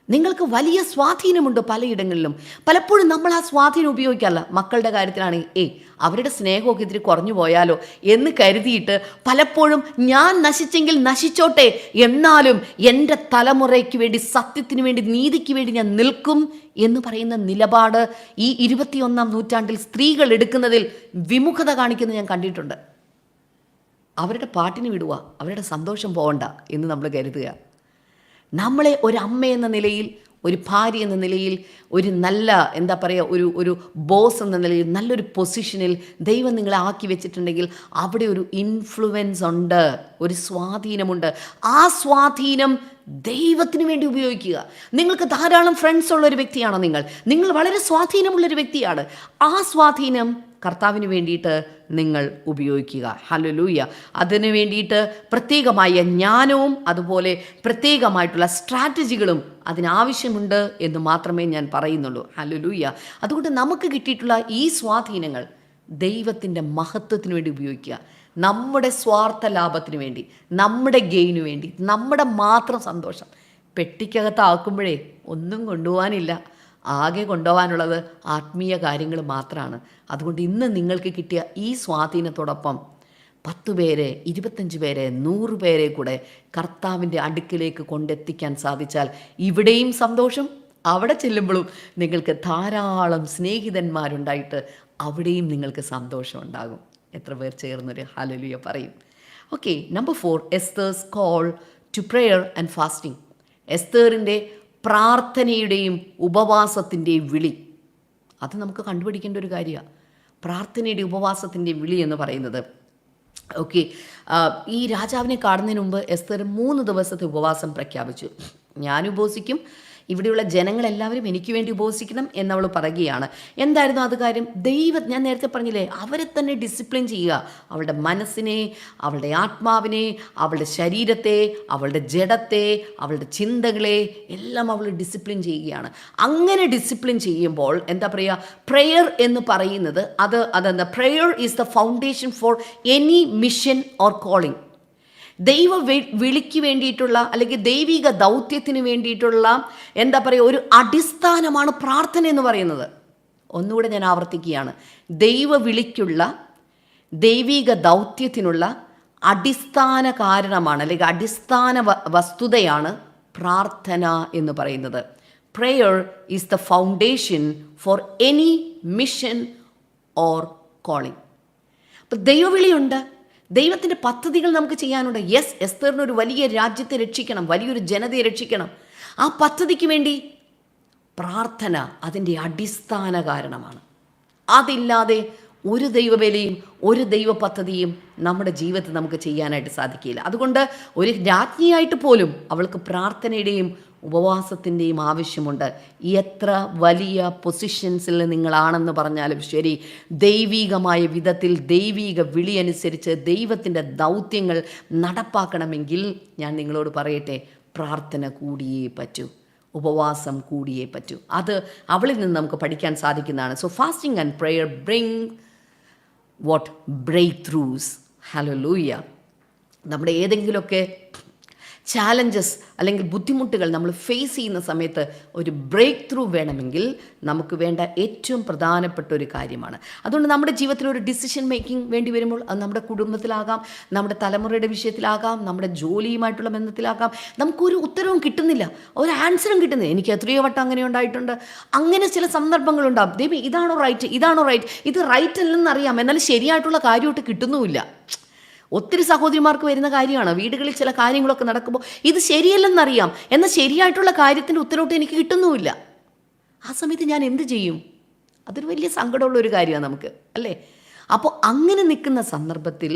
നിങ്ങൾക്ക് വലിയ സ്വാധീനമുണ്ട് പലയിടങ്ങളിലും. പലപ്പോഴും നമ്മൾ ആ സ്വാധീനം ഉപയോഗിക്കാറില്ല. മക്കളുടെ കാര്യത്തിലാണെങ്കിൽ അവരുടെ സ്നേഹമൊക്കെ ഇത്തിരി കുറഞ്ഞു പോയാലോ എന്ന് കരുതിയിട്ട് പലപ്പോഴും ഞാൻ നശിച്ചെങ്കിൽ നശിച്ചോട്ടെ, എന്നാലും എൻ്റെ തലമുറയ്ക്ക് വേണ്ടി, സത്യത്തിന് വേണ്ടി, നീതിക്ക് വേണ്ടി ഞാൻ നിൽക്കും എന്ന് പറയുന്ന നിലപാട് ഈ 21-ാം നൂറ്റാണ്ടിൽ സ്ത്രീകൾ എടുക്കുന്നതിൽ വിമുഖത കാണിക്കുന്നത് ഞാൻ കണ്ടിട്ടുണ്ട്. അവരുടെ പാട്ടിന് വിടുക, അവരുടെ സന്തോഷം പോകണ്ട എന്ന് നമ്മൾ കരുതുക. നമ്മളെ ഒരമ്മ എന്ന നിലയിൽ, ഒരു ഭാര്യ എന്ന നിലയിൽ, ഒരു നല്ല ഒരു ബോസ് എന്ന നിലയിൽ, നല്ലൊരു പൊസിഷനിൽ ദൈവം നിങ്ങളെ ആക്കി വെച്ചിട്ടുണ്ടെങ്കിൽ അവിടെ ഒരു ഇൻഫ്ലുവൻസ് ഉണ്ട്, ഒരു സ്വാധീനമുണ്ട്. ആ സ്വാധീനം ദൈവത്തിന് വേണ്ടി ഉപയോഗിക്കുക. നിങ്ങൾക്ക് ധാരാളം ഫ്രണ്ട്സ് ഉള്ളൊരു വ്യക്തിയാണോ നിങ്ങൾ വളരെ സ്വാധീനമുള്ളൊരു വ്യക്തിയാണ്. ആ സ്വാധീനം കർത്താവിന് വേണ്ടിയിട്ട് നിങ്ങൾ ഉപയോഗിക്കുക. ഹല്ലേലൂയ. അതിനു വേണ്ടിയിട്ട് പ്രത്യേകമായ ജ്ഞാനവും അതുപോലെ പ്രത്യേകമായിട്ടുള്ള സ്ട്രാറ്റജികളും അതിനാവശ്യമുണ്ട് എന്ന് മാത്രമേ ഞാൻ പറയുന്നുള്ളൂ. ഹല്ലേലൂയ. അതുകൊണ്ട് നമുക്ക് കിട്ടിയിട്ടുള്ള ഈ സ്വാധീനങ്ങൾ ദൈവത്തിൻ്റെ മഹത്വത്തിന് വേണ്ടി ഉപയോഗിക്കുക. നമ്മുടെ സ്വാർത്ഥ ലാഭത്തിന് വേണ്ടി, നമ്മുടെ ഗെയിനു വേണ്ടി, നമ്മുടെ മാത്രം സന്തോഷം. പെട്ടിക്കകത്താക്കുമ്പോഴേ ഒന്നും കൊണ്ടുപോകാനില്ല, ആകെ കൊണ്ടുപോകാനുള്ളത് ആത്മീയ കാര്യങ്ങൾ മാത്രമാണ്. അതുകൊണ്ട് ഇന്ന് നിങ്ങൾക്ക് കിട്ടിയ ഈ സ്വാധീനത്തോടൊപ്പം 10 പേരെ, 25 പേരെ, 100 പേരെ കൂടെ കർത്താവിൻ്റെ അടുക്കിലേക്ക് കൊണ്ടെത്തിക്കാൻ സാധിച്ചാൽ ഇവിടെയും സന്തോഷം, അവിടെ ചെല്ലുമ്പോഴും നിങ്ങൾക്ക് ധാരാളം സ്നേഹിതന്മാരുണ്ടായിട്ട് അവിടെയും നിങ്ങൾക്ക് സന്തോഷം ഉണ്ടാകും. എത്ര പേർ ചേർന്നൊരു ഹല്ലേലൂയ പറയും? Okay, number 4, Esther's call to prayer and fasting. എസ്തേറിൻ്റെ പ്രാർത്ഥനയുടെയും ഉപവാസത്തിൻ്റെയും വിളി, അത് നമുക്ക് കണ്ടുപിടിക്കേണ്ട ഒരു കാര്യമാണ്. പ്രാർത്ഥനയുടെ ഉപവാസത്തിൻ്റെ വിളി എന്ന് പറയുന്നത്. ഓക്കെ, ഈ രാജാവിനെ കാണുന്നതിന് മുമ്പ് എസ്തേർ 3 ദിവസത്തെ ഉപവാസം പ്രഖ്യാപിച്ചു. ഞാൻ ഉപവസിക്കും, ഇവിടെയുള്ള ജനങ്ങളെല്ലാവരും എനിക്ക് വേണ്ടി ഉപവസിക്കണം എന്നവൾ പറയുകയാണ്. എന്തായിരുന്നു അത് കാര്യം? ഞാൻ നേരത്തെ പറഞ്ഞില്ലേ, അവരെ തന്നെ ഡിസിപ്ലിൻ ചെയ്യുക. അവളുടെ മനസ്സിനെ, അവളുടെ ആത്മാവിനെ, അവളുടെ ശരീരത്തെ, അവളുടെ ജഡത്തെ, അവളുടെ ചിന്തകളെ എല്ലാം അവൾ ഡിസിപ്ലിൻ ചെയ്യുകയാണ്. അങ്ങനെ ഡിസിപ്ലിൻ ചെയ്യുമ്പോൾ എന്താ പറയുക, പ്രെയർ എന്ന് പറയുന്നത് അതെന്താ, prayer is the foundation for any mission or calling. ദൈവ വിളിക്ക് വേണ്ടിയിട്ടുള്ള അല്ലെങ്കിൽ ദൈവിക ദൗത്യത്തിന് വേണ്ടിയിട്ടുള്ള എന്താ പറയുക, ഒരു അടിസ്ഥാനമാണ് പ്രാർത്ഥന എന്ന് പറയുന്നത്. ഒന്നുകൂടെ ഞാൻ ആവർത്തിക്കുകയാണ്, ദൈവ വിളിക്കുള്ള ദൈവിക ദൗത്യത്തിനുള്ള അടിസ്ഥാന കാരണമാണ് അല്ലെങ്കിൽ അടിസ്ഥാന വസ്തുതയാണ് പ്രാർത്ഥന എന്ന് പറയുന്നത്. Prayer is the foundation for any mission or calling. അപ്പം ദൈവവിളിയുണ്ട്, ദൈവത്തിൻ്റെ പദ്ധതികൾ നമുക്ക് ചെയ്യാനുണ്ട്. യെസ്, എസ്തറിനൊരു വലിയ രാജ്യത്തെ രക്ഷിക്കണം, വലിയൊരു ജനതയെ രക്ഷിക്കണം. ആ പദ്ധതിക്ക് വേണ്ടി പ്രാർത്ഥന അതിൻ്റെ അടിസ്ഥാന കാരണമാണ്. അതില്ലാതെ ഒരു ദൈവവേലയും ഒരു ദൈവ പദ്ധതിയും നമ്മുടെ ജീവിതത്തിൽ നമുക്ക് ചെയ്യാനായിട്ട് സാധിക്കില്ല. അതുകൊണ്ട് ഒരു രാജ്ഞിയായിട്ട് പോലും അവൾക്ക് പ്രാർത്ഥനയുടെയും ഉപവാസത്തിൻ്റെയും ആവശ്യമുണ്ട്. എത്ര വലിയ പൊസിഷൻസിൽ നിങ്ങളാണെന്ന് പറഞ്ഞാലും ശരി, ദൈവികമായ വിധത്തിൽ ദൈവിക വിളി അനുസരിച്ച് ദൈവത്തിൻ്റെ ദൗത്യങ്ങൾ നടപ്പാക്കണമെങ്കിൽ ഞാൻ നിങ്ങളോട് പറയട്ടെ, പ്രാർത്ഥന കൂടിയേ പറ്റൂ, ഉപവാസം കൂടിയേ പറ്റൂ. അത് അവളിൽ നിന്ന് നമുക്ക് പഠിക്കാൻ സാധിക്കുന്നതാണ്. So fasting and prayer bring what breakthroughs. ഹല്ലേലൂയ. നമ്മുടെ ഏതെങ്കിലുമൊക്കെ ചാലഞ്ചസ് അല്ലെങ്കിൽ ബുദ്ധിമുട്ടുകൾ നമ്മൾ ഫേസ് ചെയ്യുന്ന സമയത്ത് ഒരു ബ്രേക്ക് ത്രൂ വേണമെങ്കിൽ നമുക്ക് വേണ്ട ഏറ്റവും പ്രധാനപ്പെട്ട ഒരു കാര്യമാണ്. അതുകൊണ്ട് നമ്മുടെ ജീവിതത്തിൽ ഒരു ഡിസിഷൻ മേക്കിംഗ് വേണ്ടി വരുമ്പോൾ അത് നമ്മുടെ കുടുംബത്തിലാകാം, നമ്മുടെ തലമുറയുടെ വിഷയത്തിലാകാം, നമ്മുടെ ജോലിയുമായിട്ടുള്ള ബന്ധത്തിലാകാം. നമുക്കൊരു ഉത്തരവും കിട്ടുന്നില്ല, ഒരു ആൻസറും കിട്ടുന്നില്ല. എനിക്ക് എത്രയോ വട്ടം അങ്ങനെ ഉണ്ടായിട്ടുണ്ട്. അങ്ങനെ ചില സന്ദർഭങ്ങളുണ്ടാകും, ദൈവം ഇതാണോ റൈറ്റ്, ഇത് റൈറ്റ് അല്ലെന്നറിയാം, എന്നാൽ ശരിയായിട്ടുള്ള കാര്യമായിട്ട് കിട്ടുന്നുമില്ല. ഒത്തിരി സഹോദരിമാർക്ക് വരുന്ന കാര്യമാണ്. വീടുകളിൽ ചില കാര്യങ്ങളൊക്കെ നടക്കുമ്പോൾ ഇത് ശരിയല്ലെന്നറിയാം, എന്നാൽ ശരിയായിട്ടുള്ള കാര്യത്തിൻ്റെ ഉത്തരവോട്ട് എനിക്ക് കിട്ടുന്നുമില്ല. ആ സമയത്ത് ഞാൻ എന്ത് ചെയ്യും? അതൊരു വലിയ സങ്കടമുള്ള ഒരു കാര്യമാണ് നമുക്ക്, അല്ലേ? അപ്പോൾ അങ്ങനെ നിൽക്കുന്ന സന്ദർഭത്തിൽ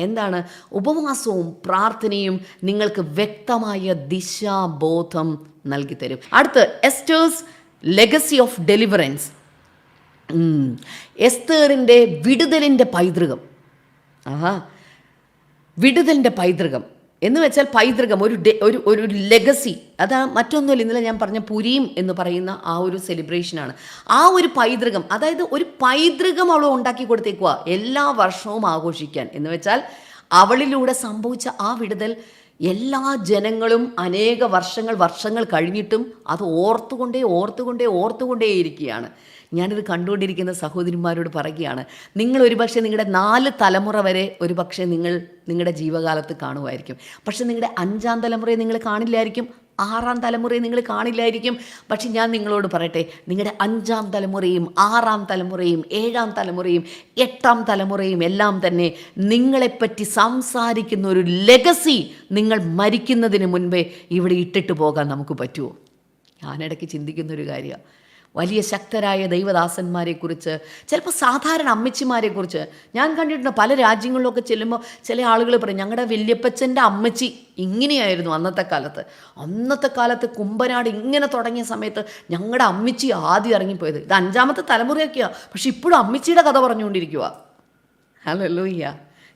എന്താണ്, ഉപവാസവും പ്രാർത്ഥനയും നിങ്ങൾക്ക് വ്യക്തമായ ദിശാബോധം നൽകി തരും. അടുത്ത് എസ്റ്റേഴ്സ് ലെഗസി ഓഫ് ഡെലിവറൻസ്. എസ്തേറിൻ്റെ വിടുതലിൻ്റെ പൈതൃകം. വിടുതലിൻ്റെ പൈതൃകം എന്ന് വെച്ചാൽ പൈതൃകം, ഒരു ലെഗസി. അതാ മറ്റൊന്നുമില്ല, ഇന്നലെ ഞാൻ പറഞ്ഞ പുരീം എന്ന് പറയുന്ന ആ ഒരു സെലിബ്രേഷനാണ്. ആ ഒരു പൈതൃകം, അതായത് ഒരു പൈതൃകം അവൾ ഉണ്ടാക്കി കൊടുത്തേക്കുക എല്ലാ വർഷവും ആഘോഷിക്കാൻ. എന്ന് വെച്ചാൽ അവളിലൂടെ സംഭവിച്ച ആ വിടുതൽ എല്ലാ ജനങ്ങളും അനേക വർഷങ്ങൾ കഴിഞ്ഞിട്ടും അത് ഓർത്തുകൊണ്ടേയിരിക്കുകയാണ്. ഞാനിത് കണ്ടുകൊണ്ടിരിക്കുന്ന സഹോദരിമാരോട് പറയുകയാണ്, നിങ്ങൾ ഒരുപക്ഷെ നിങ്ങളുടെ 4 തലമുറ വരെ ഒരുപക്ഷെ നിങ്ങളുടെ ജീവകാലത്ത് കാണുമായിരിക്കും. പക്ഷെ നിങ്ങളുടെ 5-ാം തലമുറയെ നിങ്ങൾ കാണില്ലായിരിക്കും, 6-ാം തലമുറയെ നിങ്ങൾ കാണില്ലായിരിക്കും. പക്ഷെ ഞാൻ നിങ്ങളോട് പറയട്ടെ, നിങ്ങളുടെ 5-ാം തലമുറയും 6-ാം തലമുറയും 7-ാം തലമുറയും 8-ാം തലമുറയും എല്ലാം തന്നെ നിങ്ങളെപ്പറ്റി സംസാരിക്കുന്ന ഒരു ലെഗസി നിങ്ങൾ മരിക്കുന്നതിന് മുൻപേ ഇവിടെ ഇട്ടിട്ട് പോകാൻ നമുക്ക് പറ്റുമോ? ഞാനിടയ്ക്ക് ചിന്തിക്കുന്നൊരു കാര്യമാണ്. വലിയ ശക്തരായ ദൈവദാസന്മാരെക്കുറിച്ച്, ചിലപ്പോൾ സാധാരണ അമ്മച്ചിമാരെക്കുറിച്ച് ഞാൻ കണ്ടിട്ടുണ്ട്. പല രാജ്യങ്ങളിലൊക്കെ ചെല്ലുമ്പോൾ ചില ആളുകൾ പറയും, ഞങ്ങളുടെ വല്യപ്പച്ചൻ്റെ അമ്മച്ചി ഇങ്ങനെയായിരുന്നു അന്നത്തെ കാലത്ത് കുമ്പനാട് ഇങ്ങനെ തുടങ്ങിയ സമയത്ത് ഞങ്ങളുടെ അമ്മച്ചി ആദ്യം ഇറങ്ങിപ്പോയത്. ഇത് 5-ാമത്തെ തലമുറയൊക്കെയാണ്, പക്ഷെ ഇപ്പോഴും അമ്മച്ചിയുടെ കഥ പറഞ്ഞുകൊണ്ടിരിക്കുക. ഹല്ലേലൂയ.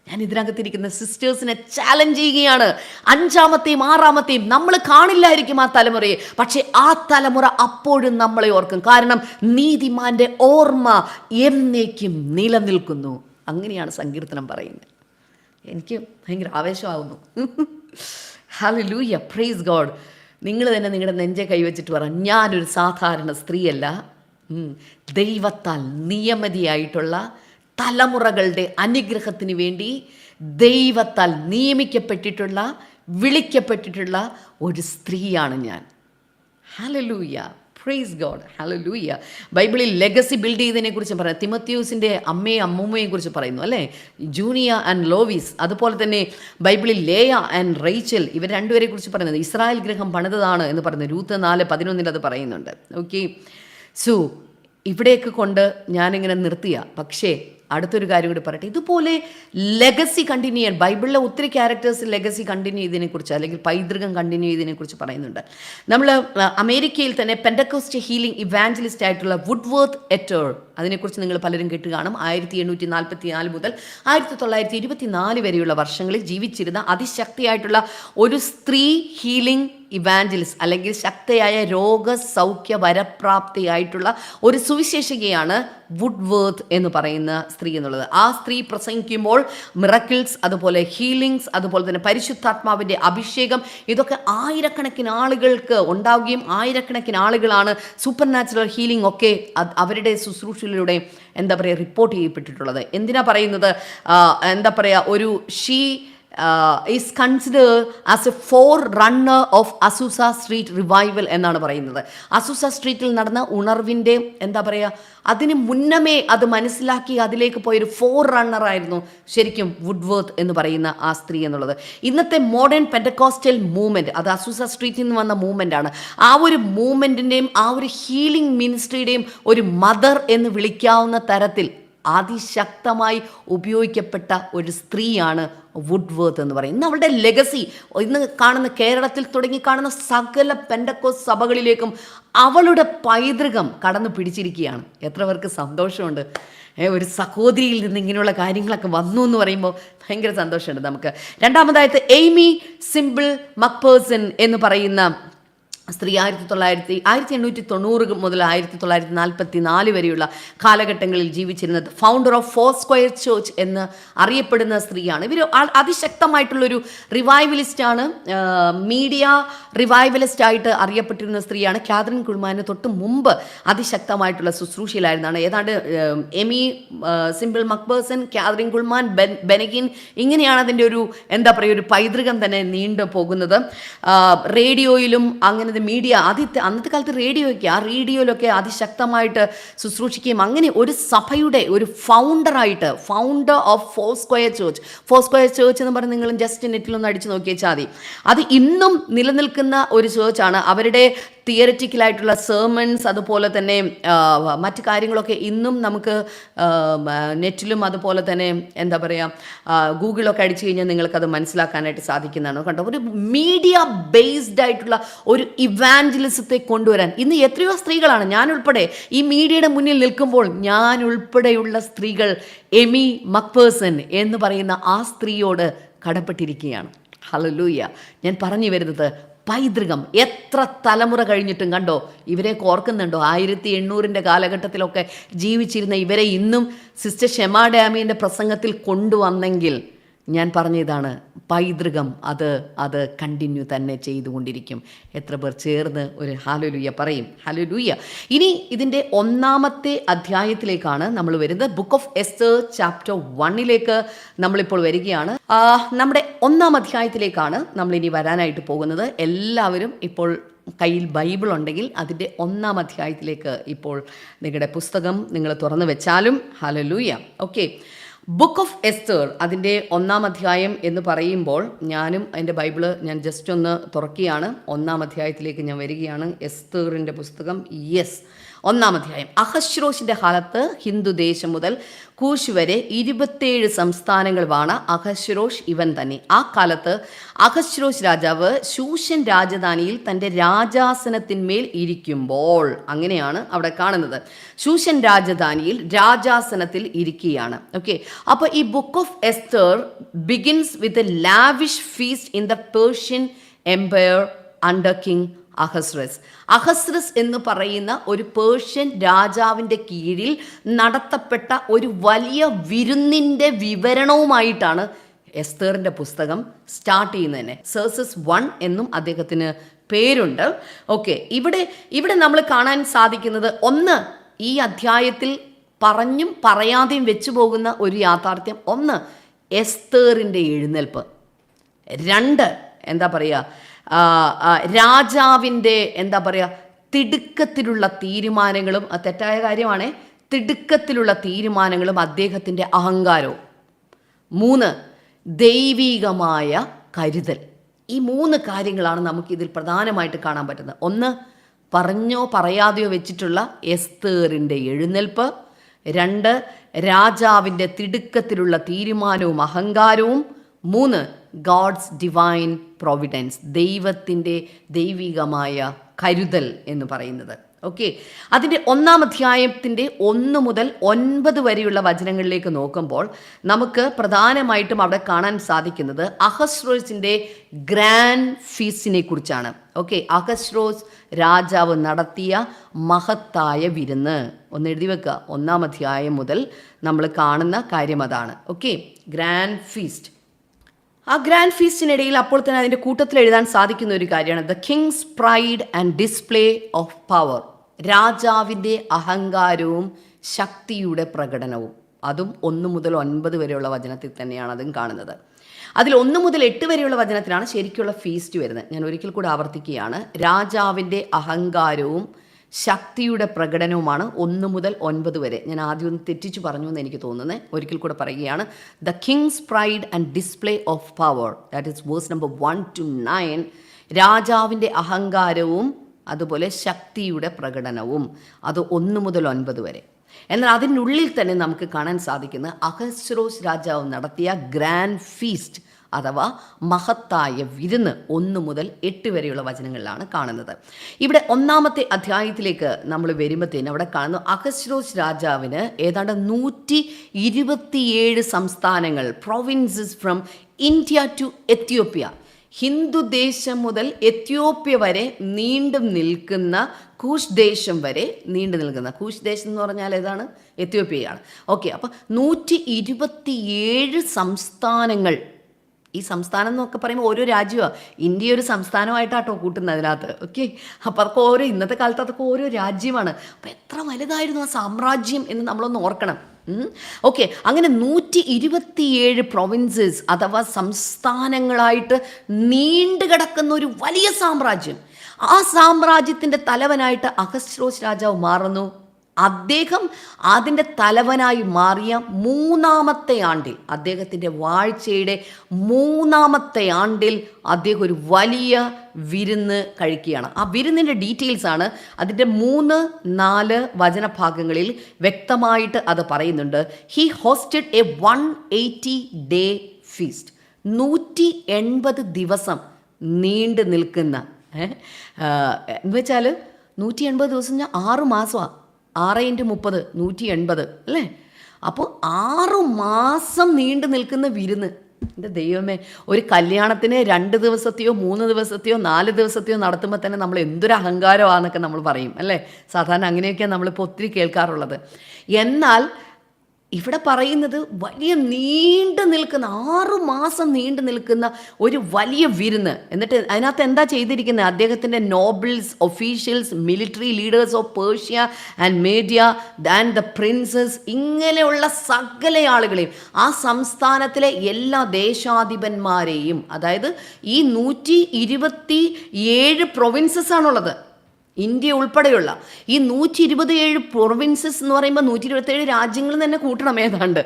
ഞാൻ ഇതിനകത്തിരിക്കുന്ന സിസ്റ്റേഴ്സിനെ ചാലഞ്ച് ചെയ്യുകയാണ്. 5-ാമത്തെയും 6-ാമത്തെയും നമ്മൾ കാണില്ലായിരിക്കും ആ തലമുറയെ, പക്ഷേ ആ തലമുറ അപ്പോഴും നമ്മളെ ഓർക്കും. കാരണം നീതിമാന്റെ ഓർമ്മ എന്നേക്കും നിലനിൽക്കുന്നു. അങ്ങനെയാണ് സങ്കീർത്തനം പറയുന്നത്. എനിക്ക് ഭയങ്കര ആവേശമാകുന്നു. Hallelujah, praise God. നിങ്ങൾ തന്നെ നിങ്ങളുടെ നെഞ്ചെ കൈവച്ചിട്ട് പറ, ഞാനൊരു സാധാരണ സ്ത്രീയല്ല, ദൈവത്താൽ നിയമതിയായിട്ടുള്ള തലമുറകളുടെ അനുഗ്രഹത്തിന് വേണ്ടി ദൈവത്താൽ നിയമിക്കപ്പെട്ടിട്ടുള്ള വിളിക്കപ്പെട്ടിട്ടുള്ള ഒരു സ്ത്രീയാണ് ഞാൻ. Hallelujah, praise God, hallelujah. ബൈബിളിൽ ലെഗസി ബിൽഡ് ചെയ്തതിനെ കുറിച്ച് പറയാം. തിമോത്തിയോസിൻ്റെ അമ്മയും അമ്മൂമ്മയെ കുറിച്ച് പറയുന്നു, അല്ലേ? ജൂനിയ ആൻഡ് ലോവിസ്. അതുപോലെ തന്നെ ബൈബിളിൽ ലേയ ആൻഡ് റേച്ചൽ, ഇവർ രണ്ടുപേരെ കുറിച്ച് പറയുന്നത് ഇസ്രായേൽ ഗൃഹം പണിതതാണ് എന്ന് പറയുന്നത്. രൂത്ത് 4:11 അത് പറയുന്നുണ്ട്. ഓക്കെ, സോ ഇവിടേക്ക് കൊണ്ട് ഞാനിങ്ങനെ നിർത്തിയ, പക്ഷേ അടുത്തൊരു കാര്യം കൂടി പറയട്ടെ, ഇതുപോലെ ലെഗസി കണ്ടിന്യൂ ചെയ്യാൻ ബൈബിളിലെ ഒത്തിരി ക്യാരക്ടേഴ്സ് ലെഗസി കണ്ടിന്യൂ ചെയ്തതിനെക്കുറിച്ച് അല്ലെങ്കിൽ പൈതൃകം കണ്ടിന്യൂ ചെയ്തതിനെക്കുറിച്ച് പറയുന്നുണ്ട്. നമ്മൾ അമേരിക്കയിൽ തന്നെ പെൻഡക്കോസ്റ്റ് ഹീലിംഗ് ഇവാഞ്ചലിസ്റ്റ് ആയിട്ടുള്ള വുഡ്വർത്ത് എറ്റർ, അതിനെക്കുറിച്ച് നിങ്ങൾ പലരും കേട്ട് കാണും. 1844 മുതൽ 1924 വരെയുള്ള വർഷങ്ങളിൽ ജീവിച്ചിരുന്ന അതിശക്തിയായിട്ടുള്ള ഒരു സ്ത്രീ ഹീലിംഗ് ഇവാഞ്ചലിസ്റ്റ് അല്ലെങ്കിൽ ശക്തയായ രോഗസൗഖ്യ വരപ്രാപ്തിയായിട്ടുള്ള ഒരു സുവിശേഷികയാണ് വുഡ്വർത്ത് എന്ന് പറയുന്ന സ്ത്രീ എന്നുള്ളത്. ആ സ്ത്രീ പ്രസംഗിക്കുമ്പോൾ മിറക്കിൾസ്, അതുപോലെ ഹീലിങ്സ്, അതുപോലെ തന്നെ പരിശുദ്ധാത്മാവിൻ്റെ അഭിഷേകം, ഇതൊക്കെ ആയിരക്കണക്കിന് ആളുകൾക്ക് ഉണ്ടാവുകയും ആയിരക്കണക്കിന് ആളുകളാണ് സൂപ്പർ നാച്ചുറൽ ഹീലിംഗ് ഒക്കെ അവരുടെ ശുശ്രൂഷയിലൂടെ റിപ്പോർട്ട് ചെയ്യപ്പെട്ടിട്ടുള്ളത്. എന്തിനാ പറയുന്നത്, ഒരു is considered as a forerunner of Azusa Street Revival എന്നാണ് പറയുന്നത്. അസൂസ സ്ട്രീറ്റിൽ നടന്ന ഉണർവിൻ്റെ അതിന് മുന്നമേ അത് മനസ്സിലാക്കി അതിലേക്ക് പോയൊരു ഫോർ റണ്ണറായിരുന്നു ശരിക്കും വുഡ്വർത്ത് എന്ന് പറയുന്ന ആ സ്ത്രീ എന്നുള്ളത്. ഇന്നത്തെ മോഡേൺ പെൻഡക്കോസ്റ്റൽ മൂവ്മെൻറ്റ്, അത് അസൂസ സ്ട്രീറ്റിൽ നിന്ന് വന്ന മൂവ്മെൻ്റ് ആണ്. ആ ഒരു മൂവ്മെൻറ്റിൻ്റെയും ആ ഒരു ഹീലിംഗ് മിനിസ്ട്രിയുടെയും ഒരു മദർ എന്ന് വിളിക്കാവുന്ന തരത്തിൽ അതിശക്തമായി ഉപയോഗിക്കപ്പെട്ട ഒരു സ്ത്രീയാണ് വുഡ്വർത്ത് എന്ന് പറയും. ഇന്ന് അവളുടെ ലെഗസി ഇന്ന് കാണുന്ന കേരളത്തിൽ തുടങ്ങി കാണുന്ന സകല പെൻഡക്കോസ്റ്റ് സഭകളിലേക്കും അവളുടെ പൈതൃകം കടന്നു പിടിച്ചിരിക്കുകയാണ്. എത്ര പേർക്ക് സന്തോഷമുണ്ട്. ഒരു സഹോദരിയിൽ നിന്ന് ഇങ്ങനെയുള്ള കാര്യങ്ങളൊക്കെ വന്നു എന്ന് പറയുമ്പോൾ ഭയങ്കര സന്തോഷമുണ്ട് നമുക്ക്. രണ്ടാമതായിട്ട് എയ്മി സിമ്പിൾ മക്പേഴ്സൺ എന്ന് പറയുന്ന സ്ത്രീ 1890 മുതൽ 1944 വരെയുള്ള കാലഘട്ടങ്ങളിൽ ജീവിച്ചിരുന്നത് founder of Four Square Church എന്ന് അറിയപ്പെടുന്ന സ്ത്രീയാണ്. ഇവർ അതിശക്തമായിട്ടുള്ളൊരു റിവൈവലിസ്റ്റാണ്, മീഡിയ റിവൈവലിസ്റ്റ് ആയിട്ട് അറിയപ്പെട്ടിരുന്ന സ്ത്രീയാണ്. കാതറിൻ കുൾമാന് തൊട്ട് മുമ്പ് അതിശക്തമായിട്ടുള്ള ശുശ്രൂഷയിലായിരുന്നാണ്. ഏതാണ്ട് എമി സിമ്പിൾ മക്പേഴ്സൺ, കാതറിൻ കുൾമാൻ, ബെനഗിൻ, ഇങ്ങനെയാണ് അതിൻ്റെ ഒരു ഒരു പൈതൃകം തന്നെ നീണ്ടു പോകുന്നത്. റേഡിയോയിലും അങ്ങനെ മീഡിയ അന്നത്തെ കാലത്ത് റേഡിയോയിലൊക്കെ അതിശക്തമായിട്ട് ശുശ്രൂഷിക്കുകയും അങ്ങനെ ഒരു സഭയുടെ ഒരു founder of Four Square Church എന്ന് പറഞ്ഞ് നിങ്ങൾ ജസ്റ്റ് നെറ്റിലൊന്ന് അടിച്ചു നോക്കിയേച്ചാൽ മതി. അത് ഇന്നും നിലനിൽക്കുന്ന ഒരു ചേർച്ചാണ്. അവരുടെ തിയററ്റിക്കലായിട്ടുള്ള സെർമൺസ്, അതുപോലെ തന്നെ മറ്റ് കാര്യങ്ങളൊക്കെ ഇന്നും നമുക്ക് നെറ്റിലും അതുപോലെ തന്നെ ഗൂഗിളൊക്കെ അടിച്ചു കഴിഞ്ഞാൽ നിങ്ങൾക്കത് മനസ്സിലാക്കാനായിട്ട് സാധിക്കുന്നതാണ്. കണ്ടോ, ഒരു മീഡിയ ബേസ്ഡ് ആയിട്ടുള്ള ഒരു ഇവാഞ്ചലിസത്തെ കൊണ്ടുവരാൻ ഇന്ന് എത്രയോ സ്ത്രീകളാണ്, ഞാൻ ഉൾപ്പെടെ ഈ മീഡിയയുടെ മുന്നിൽ നിൽക്കുമ്പോൾ ഞാൻ ഉൾപ്പെടെയുള്ള സ്ത്രീകൾ എമി മക്പേഴ്സൺ എന്ന് പറയുന്ന ആ സ്ത്രീയോട് കടപ്പെട്ടിരിക്കുകയാണ്. ഹല്ലേലൂയ. ഞാൻ പറഞ്ഞു വരുന്നത് പൈതൃകം എത്ര തലമുറ കഴിഞ്ഞിട്ടും കണ്ടോ, ഇവരെ ഓർക്കുന്നുണ്ടോ? 1800 കാലഘട്ടത്തിലൊക്കെ ജീവിച്ചിരുന്ന ഇവരെ ഇന്നും സിസ്റ്റർ ഷെമാ ഡാമിൻ്റെ പ്രസംഗത്തിൽ കൊണ്ടുവന്നെങ്കിൽ ഞാൻ പറഞ്ഞതാണ് പൈതൃകം അത് കണ്ടിന്യൂ തന്നെ ചെയ്തുകൊണ്ടിരിക്കും. എത്ര പേർ ചേർന്ന് ഒരു ഹല്ലേലൂയ പറയും? ഹല്ലേലൂയ. ഇനി ഇതിൻ്റെ 1-ാമത്തെ അധ്യായത്തിലേക്കാണ് നമ്മൾ വരുന്നത്. ബുക്ക് ഓഫ് എസ്തർ ചാപ്റ്റർ 1 നമ്മളിപ്പോൾ വരികയാണ്. നമ്മുടെ 1-ാം അധ്യായത്തിലേക്കാണ് നമ്മളിനി വരാനായിട്ട് പോകുന്നത്. എല്ലാവരും ഇപ്പോൾ കയ്യിൽ ബൈബിൾ ഉണ്ടെങ്കിൽ അതിൻ്റെ 1-ാം അധ്യായത്തിലേക്ക് ഇപ്പോൾ നിങ്ങളുടെ പുസ്തകം നിങ്ങൾ തുറന്നു വെച്ചാലും hallelujah. Okay, book of Esther അതിൻ്റെ 1-ാം അധ്യായം എന്ന് പറയുമ്പോൾ ഞാനും അതിൻ്റെ ബൈബിള് ഞാൻ ജസ്റ്റ് ഒന്ന് തുറക്കുകയാണ്. 1-ാം അധ്യായത്തിലേക്ക് ഞാൻ വരികയാണ്. എസ്തറിൻ്റെ പുസ്തകം, 1-ാം അധ്യായം. അഹശ്വേരോഷിൻ്റെ കാലത്ത് ഹിന്ദു ദേശം മുതൽ കൂശ് വരെ 27 സംസ്ഥാനങ്ങളുമാണ്. അഹശ്വേരോഷ് ഇവൻ തന്നെ. ആ കാലത്ത് അഹശ്വേരോഷ് രാജാവ് ശൂഷൻ രാജധാനിയിൽ തൻ്റെ രാജാസനത്തിന്മേൽ ഇരിക്കുമ്പോൾ, അങ്ങനെയാണ് അവിടെ കാണുന്നത്, ശൂഷൻ രാജധാനിയിൽ രാജാസനത്തിൽ ഇരിക്കുകയാണ്. ഓക്കെ, അപ്പോൾ ഈ book of Esther begins with a lavish feast in the Persian empire under king Ahasuerus എന്ന് പറയുന്ന ഒരു പേർഷ്യൻ രാജാവിൻ്റെ കീഴിൽ നടത്തപ്പെട്ട ഒരു വലിയ വിരുന്നിൻ്റെ വിവരണവുമായിട്ടാണ് എസ്തറിൻ്റെ പുസ്തകം സ്റ്റാർട്ട് ചെയ്യുന്നത് തന്നെ. സെർസസ് 1 എന്നും അദ്ദേഹത്തിന് പേരുണ്ട്. ഓക്കെ, ഇവിടെ നമ്മൾ കാണാൻ സാധിക്കുന്നത്, ഒന്ന്, ഈ അധ്യായത്തിൽ പറഞ്ഞും പറയാതെയും വെച്ചു പോകുന്ന ഒരു യാഥാർത്ഥ്യം. ഒന്ന്, എസ്തറിൻ്റെ എഴുന്നേൽപ്പ്. 2, രാജാവിൻ്റെ തിടുക്കത്തിലുള്ള തീരുമാനങ്ങളും, തെറ്റായ കാര്യമാണ്, തിടുക്കത്തിലുള്ള തീരുമാനങ്ങളും അദ്ദേഹത്തിൻ്റെ അഹങ്കാരവും. 3, ദൈവികമായ കരുതൽ. ഈ 3 കാര്യങ്ങളാണ് നമുക്കിതിൽ പ്രധാനമായിട്ട് കാണാൻ പറ്റുന്നത്. ഒന്ന്, പറഞ്ഞോ പറയാതെയോ വെച്ചിട്ടുള്ള എസ്തറിൻ്റെ എഴുന്നേൽപ്പ്. 2 രാജാവിൻ്റെ തിടുക്കത്തിലുള്ള തീരുമാനവും അഹങ്കാരവും, 3 ഗോഡ്സ് ഡിവൈൻ പ്രൊവിഡൻസ്, ദൈവത്തിൻ്റെ ദൈവികമായ കരുതൽ എന്ന് പറയുന്നത്. ഓക്കെ, അതിൻ്റെ 1-ാം അധ്യായത്തിൻ്റെ 1 മുതൽ 9 വരെയുള്ള വചനങ്ങളിലേക്ക് നോക്കുമ്പോൾ നമുക്ക് പ്രധാനമായിട്ടും അവിടെ കാണാൻ സാധിക്കുന്നത് അഹസ്വേരോസിൻ്റെ ഗ്രാൻഡ് ഫീസ്റ്റിനെ കുറിച്ചാണ്. ഓക്കെ, അഹസ്വേരോസ് രാജാവ് നടത്തിയ മഹത്തായ വിരുന്ന് ഒന്ന് എഴുതി വെക്കുക. 1-ാം അധ്യായം മുതൽ നമ്മൾ കാണുന്ന കാര്യം അതാണ്. Okay, grand feast. ആ ഗ്രാൻഡ് ഫീസ്റ്റിനിടയിൽ അപ്പോൾ തന്നെ അതിൻ്റെ കൂട്ടത്തിൽ എഴുതാൻ സാധിക്കുന്ന ഒരു കാര്യമാണ് the king's pride and display of power, രാജാവിൻ്റെ അഹങ്കാരവും ശക്തിയുടെ പ്രകടനവും. അതും 1 മുതൽ 9 വരെയുള്ള വചനത്തിൽ തന്നെയാണ് അതും കാണുന്നത്. അതിൽ 1 മുതൽ 8 വരെയുള്ള വചനത്തിലാണ് ശരിക്കുള്ള ഫീസ്റ്റ് വരുന്നത്. ഞാൻ ഒരിക്കൽ കൂടെ ആവർത്തിക്കുകയാണ്. രാജാവിൻ്റെ അഹങ്കാരവും ശക്തിയുടെ പ്രകടനവുമാണ് 1 മുതൽ 9 വരെ. ഞാൻ ആദ്യം ഒന്ന് തെറ്റിച്ച് പറഞ്ഞു എന്ന് എനിക്ക് തോന്നുന്നത്. ഒരിക്കൽ കൂടെ പറയുകയാണ്. The king's pride and display of power, that is verse number 1 to 9. രാജാവിൻ്റെ അഹങ്കാരവും അതുപോലെ ശക്തിയുടെ പ്രകടനവും, അത് 1 മുതൽ 9 വരെ. എന്നാൽ അതിനുള്ളിൽ തന്നെ നമുക്ക് കാണാൻ സാധിക്കുന്ന അഹസ്വേരോസ് രാജാവ് നടത്തിയ ഗ്രാൻഡ് ഫീസ്റ്റ് അഥവാ മഹത്തായ വിരുന്ന് 1 മുതൽ 8 വരെയുള്ള വചനങ്ങളിലാണ് കാണുന്നത്. ഇവിടെ 1-ാമത്തെ അധ്യായത്തിലേക്ക് നമ്മൾ വരുമ്പോഴത്തേന് അവിടെ കാണുന്നു അഹസ്വേരോസ് രാജാവിന് ഏതാണ്ട് 127 സംസ്ഥാനങ്ങൾ, provinces from India to Ethiopia, Hindu ദേശം മുതൽ എത്യോപ്യ വരെ നീണ്ടു നിൽക്കുന്ന കൂഷ് ദേശം വരെ നീണ്ടു നിൽക്കുന്ന, കൂഷ് ദേശം എന്ന് പറഞ്ഞാൽ ഏതാണ്? എത്യോപ്യയാണ്. ഓക്കെ, അപ്പം 127 സംസ്ഥാനങ്ങൾ. ഈ സംസ്ഥാനം എന്നൊക്കെ പറയുമ്പോൾ ഓരോ രാജ്യമാണ്. ഇന്ത്യ ഒരു സംസ്ഥാനമായിട്ടാട്ടോ കൂട്ടുന്നത് അതിനകത്ത്. ഓക്കെ, അപ്പോൾ അതൊക്കെ ഓരോ, ഇന്നത്തെ കാലത്ത് അതൊക്കെ ഓരോ രാജ്യമാണ്. അപ്പോൾ എത്ര വലുതായിരുന്നു ആ സാമ്രാജ്യം എന്ന് നമ്മളൊന്ന് ഓർക്കണം. ഓക്കെ, അങ്ങനെ 127 പ്രൊവിൻസസ് അഥവാ സംസ്ഥാനങ്ങളായിട്ട് നീണ്ടു കിടക്കുന്ന ഒരു വലിയ സാമ്രാജ്യം. ആ സാമ്രാജ്യത്തിൻ്റെ തലവനായിട്ട് അഹസ്വേരോസ് രാജാവ് മാറുന്നു. അദ്ദേഹം അതിൻ്റെ തലവനായി മാറിയ 3-ാമത്തെ ആണ്ടിൽ, അദ്ദേഹത്തിൻ്റെ വാഴ്ചയുടെ 3-ാമത്തെ ആണ്ടിൽ അദ്ദേഹം ഒരു വലിയ വിരുന്ന് കഴിക്കുകയാണ്. ആ വിരുന്നിൻ്റെ ഡീറ്റെയിൽസ് ആണ് അതിൻ്റെ 3-4 വചനഭാഗങ്ങളിൽ വ്യക്തമായിട്ട് അത് പറയുന്നുണ്ട്. He hosted A 180 day feast, 180 ദിവസം നീണ്ടു നിൽക്കുന്ന, എന്ന് വെച്ചാൽ 180 ദിവസം 6 മാസമാണ്. 6 × 30 180 അല്ലേ? അപ്പോൾ 6 മാസം നീണ്ടു നിൽക്കുന്ന വിരുന്ന്. എൻ്റെ ദൈവമേ, ഒരു കല്യാണത്തിന് 2 ദിവസത്തെയോ 3 ദിവസത്തെയോ 4 ദിവസത്തെയോ നടത്തുമ്പോൾ തന്നെ നമ്മൾ എന്തൊരു അഹങ്കാരമാണെന്നൊക്കെ നമ്മൾ പറയും അല്ലേ? സാധാരണ അങ്ങനെയൊക്കെയാണ് നമ്മളിപ്പോൾ ഒത്തിരി കേൾക്കാറുള്ളത്. എന്നാൽ ഇവിടെ പറയുന്നത് വലിയ നീണ്ടു നിൽക്കുന്ന 6 മാസം നീണ്ടു നിൽക്കുന്ന ഒരു വലിയ വിരുന്ന്. എന്നിട്ട് അതിനകത്ത് എന്താ ചെയ്തിരിക്കുന്നത്? അദ്ദേഹത്തിൻ്റെ nobles, officials, military leaders of Persia and Media and the princes, ഇങ്ങനെയുള്ള സകല ആളുകളെയും, ആ സംസ്ഥാനത്തിലെ എല്ലാ ദേശാധിപന്മാരെയും, അതായത് ഈ 127 പ്രൊവിൻസസ് ആണുള്ളത്, ഇന്ത്യ ഉൾപ്പെടെയുള്ള ഈ 127 പ്രൊവിൻസസ് എന്ന് പറയുമ്പോൾ 127 രാജ്യങ്ങളിൽ തന്നെ കൂട്ടണം ഏതാണ്ട്.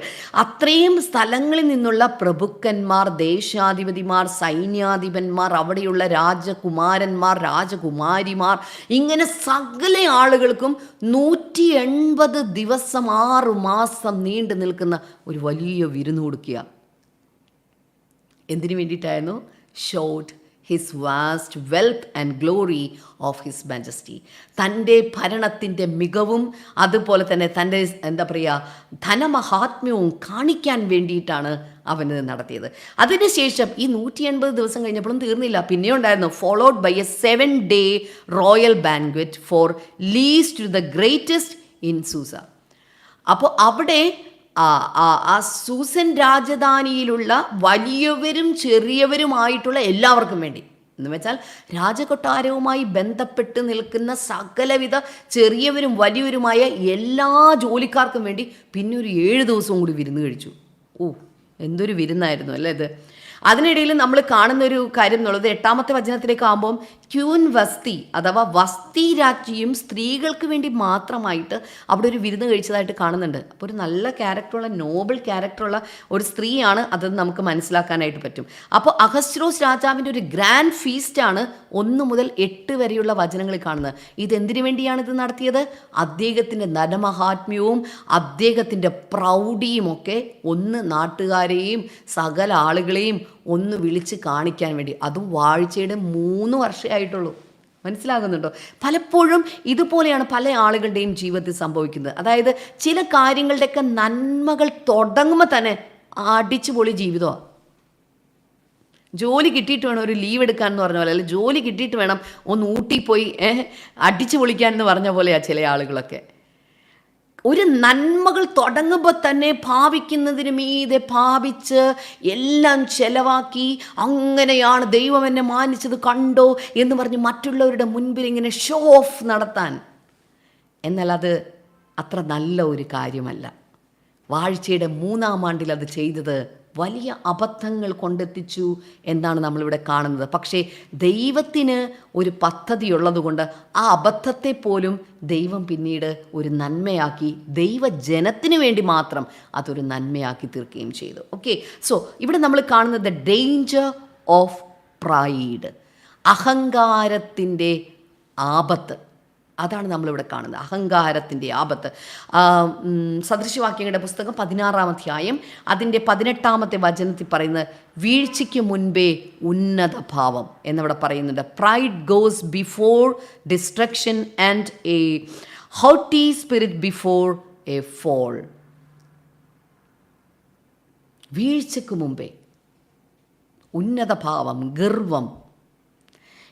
അത്രയും സ്ഥലങ്ങളിൽ നിന്നുള്ള പ്രഭുക്കന്മാർ, ദേശാധിപതിമാർ, സൈന്യാധിപന്മാർ, അവിടെയുള്ള രാജകുമാരന്മാർ, രാജകുമാരിമാർ, ഇങ്ങനെ സകല ആളുകൾക്കും 180 ദിവസം 6 മാസം നീണ്ടു നിൽക്കുന്ന ഒരു വലിയ വിരുന്ന് കൊടുക്കുക. എന്തിനു വേണ്ടിയിട്ടായിരുന്നു? Showed his vast wealth and glory of his majesty, തൻ്റെ ഭരണത്തിൻ്റെ മികവും അതുപോലെ തന്നെ തൻ്റെ എന്താ പറയുക ധനമഹാത്മ്യവും കാണിക്കാൻ വേണ്ടിയിട്ടാണ് അവന് നടത്തിയത്. അതിനുശേഷം ഈ 180 ദിവസം കഴിഞ്ഞപ്പോഴും തീർന്നില്ല, പിന്നെ ഉണ്ടായിരുന്നു followed by a 7-day royal banquet for least to the greatest in Susa. അപ്പോൾ അവിടെ ആ സൂസൻ രാജധാനിയിലുള്ള വലിയവരും ചെറിയവരുമായിട്ടുള്ള എല്ലാവർക്കും വേണ്ടി, എന്ന് വെച്ചാൽ രാജകൊട്ടാരവുമായി ബന്ധപ്പെട്ട് നിൽക്കുന്ന സകലവിധ ചെറിയവരും വലിയവരുമായ എല്ലാ ജോലിക്കാർക്കും വേണ്ടി പിന്നെ ഒരു 7 ദിവസവും കൂടി വിരുന്ന് കഴിച്ചു. ഓ, എന്തൊരു വിരുന്നായിരുന്നു അല്ലേ ഇത്. അതിനിടയിൽ നമ്മൾ കാണുന്ന ഒരു കാര്യം എന്നുള്ളത് 8-ാമത്തെ വചനത്തിലേക്ക് ആകുമ്പം ക്യൂൻ വസ്തി അഥവാ വസ്തി രാജ്ഞിയും സ്ത്രീകൾക്ക് വേണ്ടി മാത്രമായിട്ട് അവിടെ ഒരു വിരുന്ന് കഴിച്ചതായിട്ട് കാണുന്നുണ്ട്. അപ്പോൾ ഒരു നല്ല ക്യാരക്ടറുള്ള നോബിൾ ക്യാരക്ടറുള്ള ഒരു സ്ത്രീയാണ് അതെന്ന് നമുക്ക് മനസ്സിലാക്കാനായിട്ട് പറ്റും. അപ്പോൾ അഹസ്വേരോസ് രാജാവിൻ്റെ ഒരു ഗ്രാൻഡ് ഫീസ്റ്റാണ് 1 മുതൽ 8 വരെയുള്ള വചനങ്ങളിൽ കാണുന്നത്. ഇതെന്തിനു വേണ്ടിയാണ് ഇത് നടത്തിയത്? അദ്ദേഹത്തിൻ്റെ നരമഹാത്മ്യവും അദ്ദേഹത്തിൻ്റെ പ്രൗഢിയും ഒക്കെ ഒന്ന് നാട്ടുകാരെയും സകല ആളുകളെയും ഒന്ന് വിളിച്ച് കാണിക്കാൻ വേണ്ടി. അതും വാഴ്ചയുടെ 3 വർഷമായിട്ടുള്ളൂ. മനസ്സിലാകുന്നുണ്ടോ? പലപ്പോഴും ഇതുപോലെയാണ് പല ആളുകളുടെയും ജീവിതത്തിൽ സംഭവിക്കുന്നത്. അതായത് ചില കാര്യങ്ങളുടെയൊക്കെ നന്മകൾ തുടങ്ങുമ്പോൾ തന്നെ അടിച്ചു പൊളി ജീവിതമാണ്. ജോലി കിട്ടിയിട്ട് വേണം ഒരു ലീവ് എടുക്കാൻ എന്ന് പറഞ്ഞ പോലെ, അല്ലെങ്കിൽ ജോലി കിട്ടിയിട്ട് വേണം ഒന്ന് ഊട്ടി പോയി അടിച്ചു പൊളിക്കാൻ എന്ന് പറഞ്ഞ പോലെയാണ് ചില ആളുകളൊക്കെ. ഒരു നന്മകൾ തുടങ്ങുമ്പോൾ തന്നെ ഭാവിക്കുന്നതിന് മീതെ ഭാവിച്ച് എല്ലാം ചെലവാക്കി അങ്ങനെയാണ് ദൈവം എന്നെ മാനിച്ചത് കണ്ടോ എന്ന് പറഞ്ഞ് മറ്റുള്ളവരുടെ മുൻപിൽ ഇങ്ങനെ ഷോ ഓഫ് നടത്താൻ. എന്നാൽ അത് അത്ര നല്ല ഒരു കാര്യമല്ല. വാഴ്ചയുടെ 3-ാം ആണ്ടിൽ അത് ചെയ്തത് വലിയ അബദ്ധങ്ങൾ കൊണ്ടെത്തിച്ചു എന്നാണ് നമ്മളിവിടെ കാണുന്നത്. പക്ഷേ ദൈവത്തിന് ഒരു പദ്ധതിയുള്ളതുകൊണ്ട് ആ അബദ്ധത്തെ പോലും ദൈവം പിന്നീട് ഒരു നന്മയാക്കി, ദൈവജനത്തിന് വേണ്ടി മാത്രം അതൊരു നന്മയാക്കി തീർക്കുകയും ചെയ്തു. ഓക്കെ, സോ ഇവിടെ നമ്മൾ കാണുന്നത് ഡേഞ്ചർ ഓഫ് പ്രൈഡ്, അഹങ്കാരത്തിൻ്റെ ആപത്ത്. അതാണ് നമ്മളിവിടെ കാണുന്നത്, അഹങ്കാരത്തിൻ്റെ ആപത്ത്. സദൃശവാക്യങ്ങളുടെ പുസ്തകം 16-ാം അധ്യായം അതിൻ്റെ 18-ാമത്തെ വചനത്തിൽ പറയുന്നത് വീഴ്ചയ്ക്ക് മുൻപേ ഉന്നത ഭാവം എന്നവിടെ പറയുന്നുണ്ട്. Pride goes before destruction and a haughty spirit before a fall. വീഴ്ചയ്ക്ക് മുമ്പേ ഉന്നത ഭാവം, ഗർവം.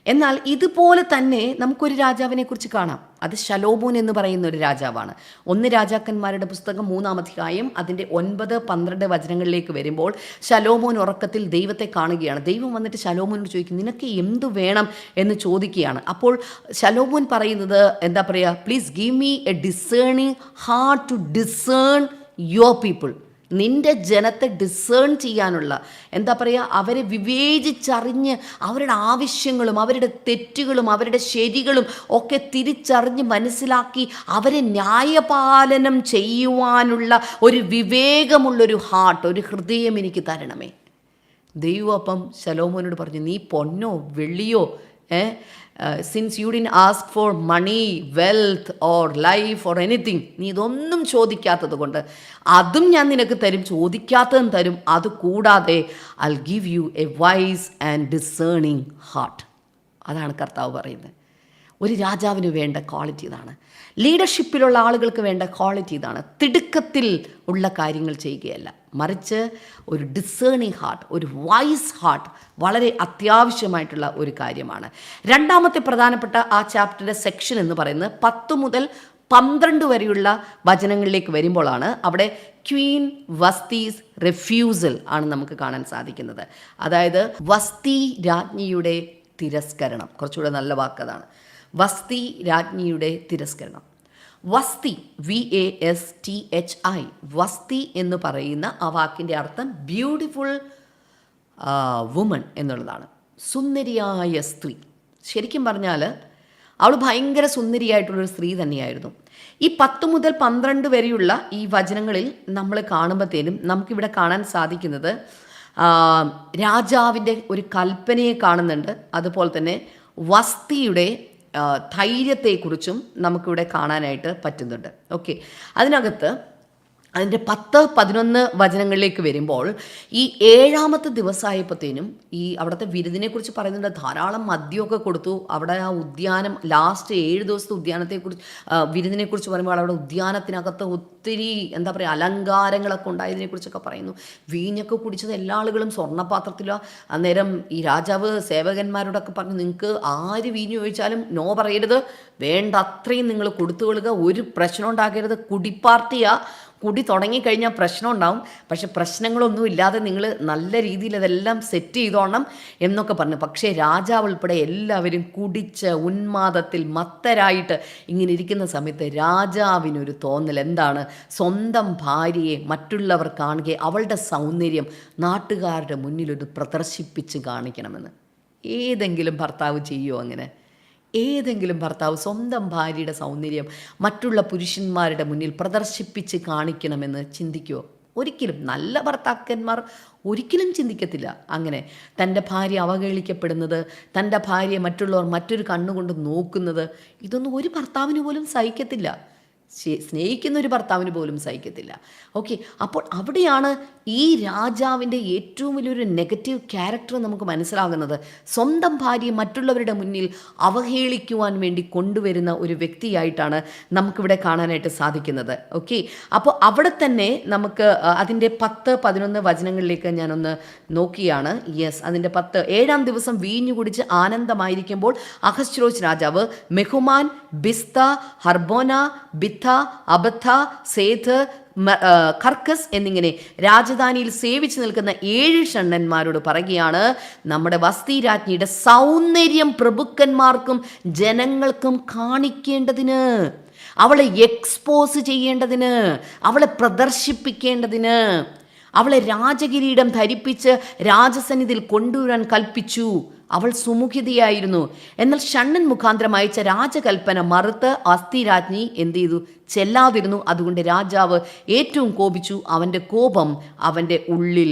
എന്നാൽ ഇതുപോലെ തന്നെ നമുക്കൊരു രാജാവിനെ കുറിച്ച് കാണാം. അത് ശലോമോൻ എന്ന് പറയുന്ന ഒരു രാജാവാണ്. 1 രാജാക്കന്മാരുടെ പുസ്തകം 3-ാം അധ്യായം അതിൻ്റെ 9-12 വചനങ്ങളിലേക്ക് വരുമ്പോൾ ശലോമോൻ ഉറക്കത്തിൽ ദൈവത്തെ കാണുകയാണ്. ദൈവം വന്നിട്ട് ശലോമോനോട് ചോദിക്കും, നിനക്ക് എന്തു വേണം എന്ന് ചോദിക്കുകയാണ്. അപ്പോൾ ശലോമോൻ പറയുന്നത് എന്താ പറയുക, please give me a discerning heart to discern your people. നിൻ്റെ ജനത്തെ ഡിസേൺ ചെയ്യാനുള്ള, എന്താ പറയുക, അവരെ വിവേചിച്ചറിഞ്ഞ് അവരുടെ ആവശ്യങ്ങളും അവരുടെ തെറ്റുകളും അവരുടെ ശരികളും ഒക്കെ തിരിച്ചറിഞ്ഞ് മനസ്സിലാക്കി അവരെ ന്യായപാലനം ചെയ്യുവാനുള്ള ഒരു വിവേകമുള്ളൊരു ഹാർട്ട്, ഒരു ഹൃദയം എനിക്ക് തരണമേ. ദൈവം അപ്പം ശലോമോനോട് പറഞ്ഞു, നീ പൊന്നോ വെള്ളിയോ since you didn't ask for money, wealth or life or anything, നീ ഇതൊന്നും ചോദിക്കാത്തത് കൊണ്ട് അതും ഞാൻ നിനക്ക് തരും, ചോദിക്കാത്തതും തരും. അതുകൂടാതെ I will give you A wise and discerning heart. അതാണ് കർത്താവ് പറയുന്നത്. ഒരു രാജാവിന് വേണ്ട ക്വാളിറ്റി ഇതാണ്. ലീഡർഷിപ്പിലുള്ള ആളുകൾക്ക് വേണ്ട ക്വാളിറ്റി ഇതാണ്. തിടുക്കത്തിൽ ഉള്ള കാര്യങ്ങൾ ചെയ്യുകയല്ല, മറിച്ച് ഒരു ഡിസേണിങ് ഹാർട്ട്, ഒരു വൈസ് ഹാർട്ട് വളരെ അത്യാവശ്യമായിട്ടുള്ള ഒരു കാര്യമാണ്. 2-ാമത്തെ പ്രധാനപ്പെട്ട ആ ചാപ്റ്ററിൻ്റെ സെക്ഷൻ എന്ന് പറയുന്നത് 10 മുതൽ 12 വരെയുള്ള വചനങ്ങളിലേക്ക് വരുമ്പോഴാണ് അവിടെ ക്വീൻ വസ്തീസ് റെഫ്യൂസൽ ആണ് നമുക്ക് കാണാൻ സാധിക്കുന്നത്. അതായത് വസ്തി രാജ്ഞിയുടെ തിരസ്കരണം. കുറച്ചുകൂടെ നല്ല വാക്കതാണ്, വസ്തി രാജ്ഞിയുടെ തിരസ്കരണം. വസ്തി, VASTHI, വസ്തി എന്ന് പറയുന്ന ആ വാക്കിൻ്റെ അർത്ഥം ബ്യൂട്ടിഫുൾ വുമൺ എന്നുള്ളതാണ്, സുന്ദരിയായ സ്ത്രീ. ശരിക്കും പറഞ്ഞാൽ അവൾ ഭയങ്കര സുന്ദരിയായിട്ടുള്ളൊരു സ്ത്രീ തന്നെയായിരുന്നു. ഈ 10 മുതൽ 12 വരെയുള്ള ഈ വചനങ്ങളിൽ നമ്മൾ കാണുമ്പോഴത്തേനും നമുക്കിവിടെ കാണാൻ സാധിക്കുന്നത് രാജാവിൻ്റെ ഒരു കൽപ്പനയെ കാണുന്നുണ്ട്. അതുപോലെ തന്നെ വസ്തിയുടെ ധൈര്യത്തെക്കുറിച്ചും നമുക്കിവിടെ കാണാനായിട്ട് പറ്റുന്നുണ്ട്. ഓക്കെ, അതിനകത്ത് അതിൻ്റെ 10-11 വചനങ്ങളിലേക്ക് വരുമ്പോൾ ഈ 7-ാമത്തെ ദിവസമായപ്പോഴത്തേനും ഈ അവിടുത്തെ വിരുദിനെക്കുറിച്ച് പറയുന്നുണ്ട്. ധാരാളം മദ്യമൊക്കെ കൊടുത്തു. അവിടെ ആ ഉദ്യാനം ലാസ്റ്റ് 7 ദിവസത്തെ ഉദ്യാനത്തെക്കുറിച്ച് വിരുദിനെക്കുറിച്ച് പറയുമ്പോൾ അവിടെ ഉദ്യാനത്തിനകത്ത് ഒത്തിരി എന്താ പറയുക അലങ്കാരങ്ങളൊക്കെ ഉണ്ടായതിനെക്കുറിച്ചൊക്കെ പറയുന്നു. വീഞ്ഞൊക്കെ കുടിച്ചത് എല്ലാ ആളുകളും സ്വർണ്ണപാത്രത്തിലോ. അന്നേരം ഈ രാജാവ് സേവകന്മാരോടൊക്കെ പറഞ്ഞു, നിങ്ങൾക്ക് ആര് വീഞ്ഞ് ചോദിച്ചാലും നോ പറയരുത്, വേണ്ട അത്രയും നിങ്ങൾ കൊടുത്തുകൊള്ളുക, ഒരു പ്രശ്നം ഉണ്ടാക്കരുത്, കുടിപ്പാർട്ടിയാ, കുടി തുടങ്ങിക്കഴിഞ്ഞാൽ പ്രശ്നം ഉണ്ടാവും, പക്ഷെ പ്രശ്നങ്ങളൊന്നും ഇല്ലാതെ നിങ്ങൾ നല്ല രീതിയിൽ അതെല്ലാം സെറ്റ് ചെയ്തോണം എന്നൊക്കെ പറഞ്ഞു. പക്ഷേ രാജാവ് ഉൾപ്പെടെ എല്ലാവരും കുടിച്ച് ഉന്മാദത്തിൽ മത്തരായിട്ട് ഇങ്ങനെ ഇരിക്കുന്ന സമയത്ത് രാജാവിനൊരു തോന്നൽ എന്താണ്? സ്വന്തം ഭാര്യയെ മറ്റുള്ളവർ കാണുകയും അവളുടെ സൗന്ദര്യം നാട്ടുകാരുടെ മുന്നിലൊരു പ്രദർശിപ്പിച്ച് കാണിക്കണമെന്ന്. ഏതെങ്കിലും ഭർത്താവ് ചെയ്യുമോ അങ്ങനെ? ഏതെങ്കിലും ഭർത്താവ് സ്വന്തം ഭാര്യയുടെ സൗന്ദര്യം മറ്റുള്ള പുരുഷന്മാരുടെ മുന്നിൽ പ്രദർശിപ്പിച്ച് കാണിക്കണമെന്ന് ചിന്തിക്കുമോ? ഒരിക്കലും. നല്ല ഭർത്താക്കന്മാർ ഒരിക്കലും ചിന്തിക്കത്തില്ല അങ്ങനെ. തൻ്റെ ഭാര്യ അവഹേളിക്കപ്പെടുന്നത്, തൻ്റെ ഭാര്യയെ മറ്റുള്ളവർ മറ്റൊരു കണ്ണുകൊണ്ട് നോക്കുന്നത്, ഇതൊന്നും ഒരു ഭർത്താവിന് പോലും സഹിക്കത്തില്ല. സ്നേഹിക്കുന്ന ഒരു ഭർത്താവിന് പോലും സഹിക്കത്തില്ല. ഓക്കെ, അപ്പോൾ അവിടെയാണ് ഈ രാജാവിൻ്റെ ഏറ്റവും വലിയൊരു നെഗറ്റീവ് ക്യാരക്ടർ നമുക്ക് മനസ്സിലാകുന്നത്. സ്വന്തം ഭാര്യയെ മറ്റുള്ളവരുടെ മുന്നിൽ അവഹേളിക്കുവാൻ വേണ്ടി കൊണ്ടുവരുന്ന ഒരു വ്യക്തിയായിട്ടാണ് നമുക്കിവിടെ കാണാനായിട്ട് സാധിക്കുന്നത്. ഓക്കെ, അപ്പോൾ അവിടെ തന്നെ നമുക്ക് അതിൻ്റെ 10-11 വചനങ്ങളിലേക്ക് ഞാനൊന്ന് നോക്കിയാണ്. യെസ്, അതിൻ്റെ 10. 7-ാം ദിവസം വീഞ്ഞു കുടിച്ച് ആനന്ദമായിരിക്കുമ്പോൾ അഹശ്വേരോശ് രാജാവ് മെഹുമാൻ, ബിസ്ത, ഹർബോന, ബിത്ത, അബദ്ധ, സേഥ്, കർക്കസ് എന്നിങ്ങനെ രാജധാനിയിൽ സേവിച്ചു നിൽക്കുന്ന 7 ഷണ്ഡന്മാരോട് പറയുകയാണ്, നമ്മുടെ വസ്തി രാജ്ഞിയുടെ സൗന്ദര്യം പ്രഭുക്കന്മാർക്കും ജനങ്ങൾക്കും കാണിക്കേണ്ടതിന്, അവളെ എക്സ്പോസ് ചെയ്യേണ്ടതിന്, അവളെ പ്രദർശിപ്പിക്കേണ്ടതിന്, അവളെ രാജകിരീടം ധരിപ്പിച്ച് രാജസന്നിധിയിൽ കൊണ്ടുവരാൻ കൽപ്പിച്ചു. അവൾ സുമുഖിതയായിരുന്നു. എന്നാൽ ഷണ്ണൻ മുഖാന്തരം അയച്ച രാജകൽപ്പന മറുത്ത് വസ്തി രാജ്ഞി എന്ത് ചെയ്തു? ചെല്ലാതിരുന്നു. അതുകൊണ്ട് രാജാവ് ഏറ്റവും കോപിച്ചു. അവൻ്റെ കോപം അവൻ്റെ ഉള്ളിൽ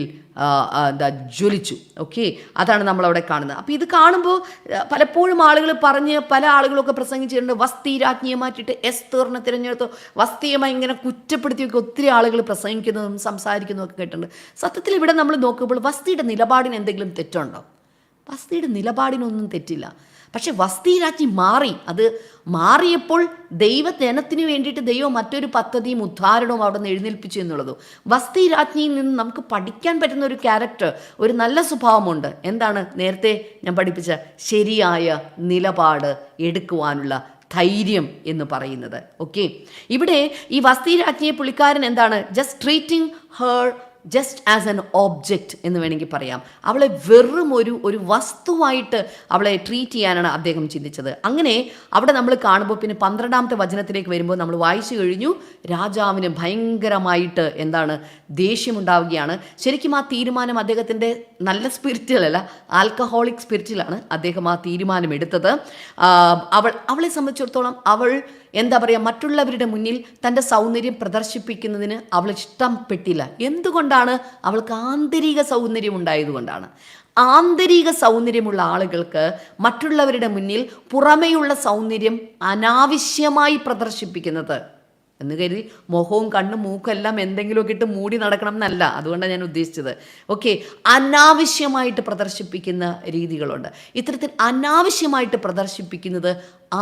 ജ്വലിച്ചു. ഓക്കെ, അതാണ് നമ്മളവിടെ കാണുന്നത്. അപ്പോൾ ഇത് കാണുമ്പോൾ പലപ്പോഴും ആളുകൾ പല ആളുകളൊക്കെ പ്രസംഗിച്ചിട്ടുണ്ട്, വസ്തി രാജ്ഞിയെ മാറ്റിയിട്ട് എസ്തേറിനെ തിരഞ്ഞെടുത്തു, വസ്തിയുമായി ഇങ്ങനെ കുറ്റപ്പെടുത്തിയൊക്കെ ഒത്തിരി ആളുകൾ പ്രസംഗിക്കുന്നതും സംസാരിക്കുന്നതും ഒക്കെ കേട്ടിട്ടുണ്ട്. സത്യത്തിൽ ഇവിടെ നമ്മൾ നോക്കുമ്പോൾ വസ്തിയുടെ നിലപാടിന് എന്തെങ്കിലും തെറ്റുണ്ടോ? വസ്തിയുടെ നിലപാടിനൊന്നും തെറ്റില്ല. പക്ഷെ വസ്തി രാജ്ഞി മാറി. അത് മാറിയപ്പോൾ ദൈവജനത്തിന് വേണ്ടിയിട്ട് ദൈവം മറ്റൊരു പദ്ധതിയും ഉദ്ധാരണവും അവിടെ നിന്ന് എഴുന്നേൽപ്പിച്ചു എന്നുള്ളതും. വസ്തി രാജ്ഞിയിൽ നിന്ന് നമുക്ക് പഠിക്കാൻ പറ്റുന്ന ഒരു ക്യാരക്ടർ, ഒരു നല്ല സ്വഭാവമുണ്ട്. എന്താണ്? നേരത്തെ ഞാൻ പഠിപ്പിച്ച ശരിയായ നിലപാട് എടുക്കുവാനുള്ള ധൈര്യം എന്ന് പറയുന്നത്. ഓക്കെ, ഇവിടെ ഈ വസ്തി രാജ്ഞിയെ പുള്ളിക്കാരൻ എന്താണ്? Just treating her just as an object എന്ന് വേണമെങ്കിൽ പറയാം. അവളെ വെറും ഒരു വസ്തുവായിട്ട് അവളെ ട്രീറ്റ് ചെയ്യാനാണ് അദ്ദേഹം ചിന്തിച്ചത്. അങ്ങനെ അവിടെ നമ്മൾ കാണുമ്പോൾ പിന്നെ 12-ാമത്തെ വചനത്തിലേക്ക് വരുമ്പോൾ നമ്മൾ വായിച്ചു കഴിഞ്ഞു, രാജാവിന് ഭയങ്കരമായിട്ട് എന്താണ്? ദേഷ്യമുണ്ടാവുകയാണ്. ശരിക്കും ആ തീരുമാനം അദ്ദേഹത്തിൻ്റെ നല്ല സ്പിരിറ്റിലല്ല, ആൽക്കഹോളിക് സ്പിരിറ്റിലാണ് അദ്ദേഹം ആ തീരുമാനം എടുത്തത്. അവളെ സംബന്ധിച്ചിടത്തോളം അവൾ എന്താ പറയുക, മറ്റുള്ളവരുടെ മുന്നിൽ തൻ്റെ സൗന്ദര്യം പ്രദർശിപ്പിക്കുന്നതിന് അവൾ ഇഷ്ടപ്പെട്ടില്ല. എന്തുകൊണ്ടാണ്? അവൾക്ക് ആന്തരിക സൗന്ദര്യം ഉണ്ടായതുകൊണ്ടാണ്. ആന്തരിക സൗന്ദര്യമുള്ള ആളുകൾക്ക് മറ്റുള്ളവരുടെ മുന്നിൽ പുറമേയുള്ള സൗന്ദര്യം അനാവശ്യമായി പ്രദർശിപ്പിക്കുന്നത് എന്ന് കരുതി മുഖവും കണ്ണും മൂക്കും എല്ലാം എന്തെങ്കിലുമൊക്കെ ഇട്ട് മൂടി നടക്കണം എന്നല്ല, അതുകൊണ്ടാണ് ഞാൻ ഉദ്ദേശിച്ചത്. ഓക്കെ, അനാവശ്യമായിട്ട് പ്രദർശിപ്പിക്കുന്ന രീതികളുണ്ട്. ഇത്തരത്തിൽ അനാവശ്യമായിട്ട് പ്രദർശിപ്പിക്കുന്നത്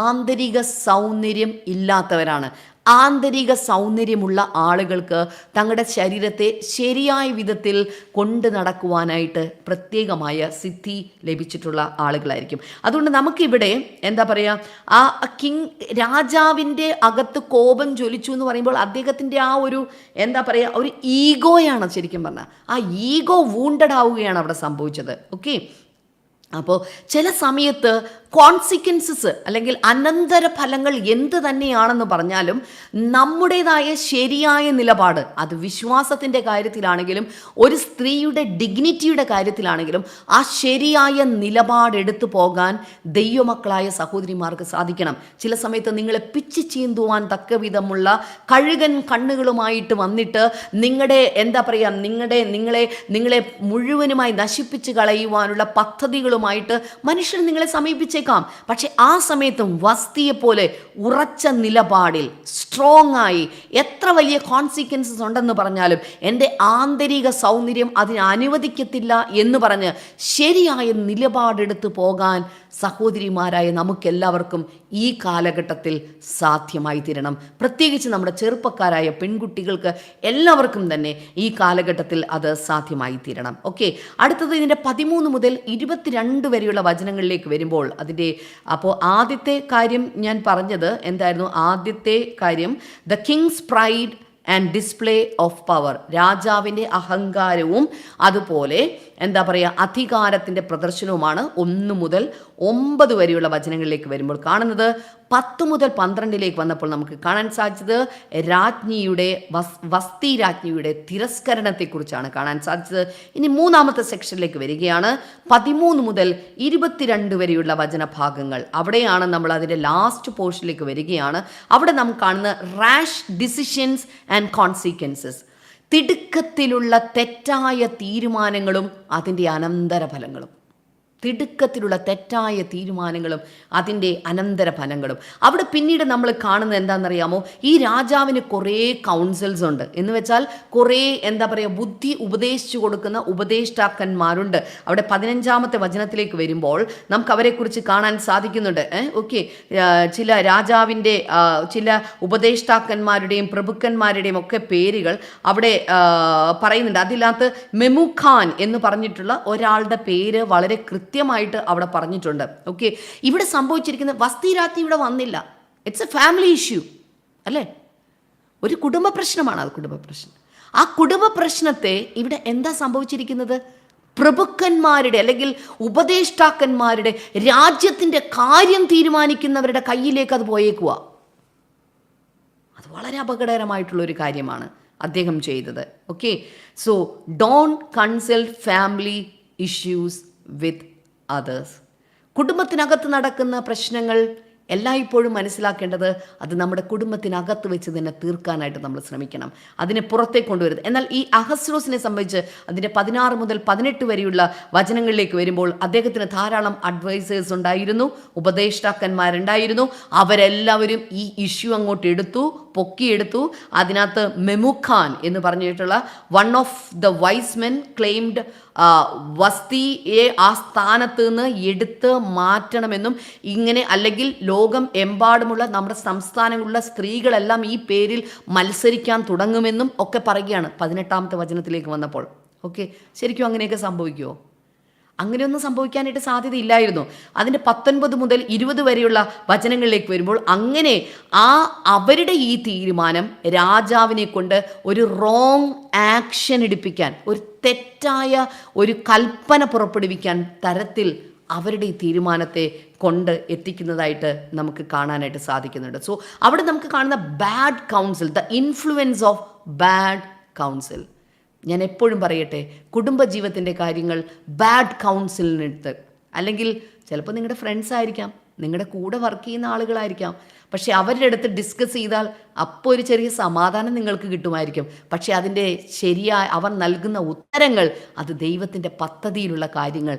ആന്തരിക സൗന്ദര്യം ഇല്ലാത്തവരാണ്. ആന്തരിക സൗന്ദര്യമുള്ള ആളുകൾക്ക് തങ്ങളുടെ ശരീരത്തെ ശരിയായ വിധത്തിൽ കൊണ്ടു നടക്കുവാനായിട്ട് പ്രത്യേകമായ സിദ്ധി ലഭിച്ചിട്ടുള്ള ആളുകളായിരിക്കും. അതുകൊണ്ട് നമുക്കിവിടെ എന്താ പറയുക, ആ രാജാവിൻ്റെ അകത്ത് കോപം ജ്വലിച്ചു എന്ന് പറയുമ്പോൾ അദ്ദേഹത്തിൻ്റെ ആ ഒരു എന്താ പറയുക, ഒരു ഈഗോയാണ് ശരിക്കും പറഞ്ഞാൽ. ആ ഈഗോ വൂണ്ടഡ് ആവുകയാണ് അവിടെ സംഭവിച്ചത്. ഓക്കെ, അപ്പോൾ ചില സമയത്ത് കോൺസിക്വൻസസ് അല്ലെങ്കിൽ അനന്തര ഫലങ്ങൾ എന്ത് തന്നെയാണെന്ന് പറഞ്ഞാലും നമ്മുടേതായ ശരിയായ നിലപാട്, അത് വിശ്വാസത്തിൻ്റെ കാര്യത്തിലാണെങ്കിലും ഒരു സ്ത്രീയുടെ ഡിഗ്നിറ്റിയുടെ കാര്യത്തിലാണെങ്കിലും ആ ശരിയായ നിലപാടെടുത്തു പോകാൻ ദൈവമക്കളായ സഹോദരിമാർക്ക് സാധിക്കണം. ചില സമയത്ത് നിങ്ങളെ പിച്ച് ചീന്തുവാൻ തക്ക വിധമുള്ള കഴുകൻ കണ്ണുകളുമായിട്ട് വന്നിട്ട് നിങ്ങളുടെ എന്താ പറയുക, നിങ്ങളെ മുഴുവനുമായി നശിപ്പിച്ച് കളയുവാനുള്ള പദ്ധതികളുമായിട്ട് മനുഷ്യൻ നിങ്ങളെ സമീപിച്ചേക്കാം. പക്ഷെ ആ സമയത്തും വസ്തിയെപ്പോലെ ഉറച്ച നിലപാടിൽ സ്ട്രോങ് ആയി, എത്ര വലിയ കോൺസിക്വൻസസ് ഉണ്ടെന്ന് പറഞ്ഞാലും എൻ്റെ ആന്തരിക സൗന്ദര്യം അതിന് അനുവദിക്കത്തില്ല എന്ന് പറഞ്ഞ് ശരിയായ നിലപാടെടുത്ത് പോകാൻ സഹോദരിമാരായ നമുക്കെല്ലാവർക്കും ഈ കാലഘട്ടത്തിൽ സാധ്യമായി തീരണം. പ്രത്യേകിച്ച് നമ്മുടെ ചെറുപ്പക്കാരായ പെൺകുട്ടികൾക്ക് എല്ലാവർക്കും തന്നെ ഈ കാലഘട്ടത്തിൽ അത് സാധ്യമായി തീരണം. ഓക്കെ, അടുത്തത് ഇതിൻ്റെ 13 മുതൽ 22 വരെയുള്ള വചനങ്ങളിലേക്ക് വരുമ്പോൾ അപ്പോൾ ആദ്യത്തെ കാര്യം ഞാൻ പറഞ്ഞത് എന്തായിരുന്നു? ആദ്യത്തെ കാര്യം, the king's pride and display of power. രാജാവിൻ്റെ അഹങ്കാരവും അതുപോലെ എന്താ പറയുക അധികാരത്തിൻ്റെ പ്രദർശനവുമാണ് 1 മുതൽ 9 വരെയുള്ള വചനങ്ങളിലേക്ക് വരുമ്പോൾ കാണുന്നത്. 10 മുതൽ 12 വന്നപ്പോൾ നമുക്ക് കാണാൻ സാധിച്ചത് രാജ്ഞിയുടെ വസ്തി രാജ്ഞിയുടെ തിരസ്കരണത്തെക്കുറിച്ചാണ് കാണാൻ സാധിച്ചത്. ഇനി 3-ാമത്തെ സെക്ഷനിലേക്ക് വരികയാണ്. 13 മുതൽ 22 വരെയുള്ള വചനഭാഗങ്ങൾ. അവിടെയാണ് നമ്മൾ അതിൻ്റെ ലാസ്റ്റ് പോർഷനിലേക്ക് വരികയാണ്. അവിടെ നാം കാണുന്ന റാഷ് ഡിസിഷൻസ് ആൻഡ് കോൺസിക്വൻസസ്. തിടുക്കത്തിലുള്ള തെറ്റായ തീരുമാനങ്ങളും അതിൻ്റെ അനന്തരഫലങ്ങളും. തിടുക്കത്തിലുള്ള തെറ്റായ തീരുമാനങ്ങളും അതിൻ്റെ അനന്തരഫലങ്ങളും. അവിടെ പിന്നീട് നമ്മൾ കാണുന്നത് എന്താണെന്നറിയാമോ? ഈ രാജാവിന് കുറേ കൗൺസിൽസ് ഉണ്ട്. എന്ന് വെച്ചാൽ കുറേ എന്താ പറയുക ബുദ്ധി ഉപദേശിച്ചു കൊടുക്കുന്ന ഉപദേഷ്ടാക്കന്മാരുണ്ട്. അവിടെ 15-ാമത്തെ വചനത്തിലേക്ക് വരുമ്പോൾ നമുക്ക് അവരെക്കുറിച്ച് കാണാൻ സാധിക്കുന്നുണ്ട്. ഓക്കെ, ചില രാജാവിൻ്റെ ചില ഉപദേഷ്ടാക്കന്മാരുടെയും പ്രഭുക്കന്മാരുടെയും ഒക്കെ പേരുകൾ അവിടെ പറയുന്നുണ്ട്. അതിനകത്ത് മെമുഖാൻ എന്ന് പറഞ്ഞിട്ടുള്ള ഒരാളുടെ പേര് വളരെ കൃത്യമായിട്ട് അവിടെ പറഞ്ഞിട്ടുണ്ട്. ഓക്കെ, ഇവിടെ സംഭവിച്ചിരിക്കുന്ന വസ്തി രാജ്ഞി ഇവിടെ വന്നില്ല. ഇറ്റ്സ് എ ഫാമിലി ഇഷ്യൂ അല്ലേ? ഒരു കുടുംബ പ്രശ്നമാണ് അത്. കുടുംബ പ്രശ്നം. ആ കുടുംബ പ്രശ്നത്തെ ഇവിടെ എന്താ സംഭവിച്ചിരിക്കുന്നത്? പ്രഭുക്കന്മാരുടെ അല്ലെങ്കിൽ ഉപദേഷ്ടാക്കന്മാരുടെ രാജ്യത്തിൻ്റെ കാര്യം തീരുമാനിക്കുന്നവരുടെ കയ്യിലേക്ക് അത് പോയേക്കുക. അത് വളരെ അപകടകരമായിട്ടുള്ളൊരു കാര്യമാണ് അദ്ദേഹം ചെയ്തത്. Okay, so don't consult family issues with others. കുടുംബത്തിനകത്ത് നടക്കുന്ന പ്രശ്നങ്ങൾ എല്ലായ്പ്പോഴും മനസ്സിലാക്കേണ്ടത് അത് നമ്മുടെ കുടുംബത്തിനകത്ത് വെച്ച് തന്നെ തീർക്കാനായിട്ട് നമ്മൾ ശ്രമിക്കണം. അതിനെ പുറത്തേക്ക് കൊണ്ടുവരുന്നത്. എന്നാൽ ഈ അഹസ്വേരോസിനെ സംബന്ധിച്ച് അതിൻ്റെ 16 മുതൽ 18 വരെയുള്ള വചനങ്ങളിലേക്ക് വരുമ്പോൾ അദ്ദേഹത്തിന് ധാരാളം അഡ്വൈസേഴ്സ് ഉണ്ടായിരുന്നു, ഉപദേഷ്ടാക്കന്മാരുണ്ടായിരുന്നു. അവരെല്ലാവരും ഈ ഇഷ്യൂ അങ്ങോട്ട് പൊക്കിയെടുത്തു. അതിനകത്ത് മെമുഖാൻ എന്ന് പറഞ്ഞിട്ടുള്ള one of the wise men claimed വസ്തിയെ ആ സ്ഥാനത്ത് നിന്ന് എടുത്ത് മാറ്റണമെന്നും ഇങ്ങനെ അല്ലെങ്കിൽ ലോകം എമ്പാടുമുള്ള നമ്മുടെ സംസ്ഥാനങ്ങളിലുള്ള സ്ത്രീകളെല്ലാം ഈ പേരിൽ മത്സരിക്കാൻ തുടങ്ങുമെന്നും ഒക്കെ പറയുകയാണ് 18-ാമത്തെ വചനത്തിലേക്ക് വന്നപ്പോൾ. ഓക്കെ, ശരിക്കും അങ്ങനെയൊക്കെ സംഭവിക്കുമോ? അങ്ങനെയൊന്നും സംഭവിക്കാനായിട്ട് സാധ്യതയില്ലായിരുന്നു. അതിൻ്റെ 19 മുതൽ 20 വരെയുള്ള വചനങ്ങളിലേക്ക് വരുമ്പോൾ അങ്ങനെ അവരുടെ ഈ തീരുമാനം രാജാവിനെ കൊണ്ട് ഒരു റോങ് ആക്ഷൻ എടുപ്പിക്കാൻ, ഒരു തെറ്റായ ഒരു കൽപ്പന പുറപ്പെടുവിക്കാൻ തരത്തിൽ അവരുടെ ഈ തീരുമാനത്തെ കൊണ്ട് എത്തിക്കുന്നതായിട്ട് നമുക്ക് കാണാനായിട്ട് സാധിക്കുന്നുണ്ട്. സോ അവിടെ നമുക്ക് കാണുന്ന bad council, the influence of bad council. ഞാൻ എപ്പോഴും പറയട്ടെ, കുടുംബജീവിതത്തിൻ്റെ കാര്യങ്ങൾ ബാഡ് കൗൺസിലിനടുത്ത്, അല്ലെങ്കിൽ ചിലപ്പോൾ നിങ്ങളുടെ ഫ്രണ്ട്സ് ആയിരിക്കാം, നിങ്ങളുടെ കൂടെ വർക്ക് ചെയ്യുന്ന ആളുകളായിരിക്കാം, പക്ഷേ അവരുടെ അടുത്ത് ഡിസ്കസ് ചെയ്താൽ അപ്പോൾ ഒരു ചെറിയ സമാധാനം നിങ്ങൾക്ക് കിട്ടുമായിരിക്കും. പക്ഷേ അതിൻ്റെ ശരിയായ അവർ നൽകുന്ന ഉത്തരങ്ങൾ അത് ദൈവത്തിൻ്റെ പദ്ധതിയിലുള്ള കാര്യങ്ങൾ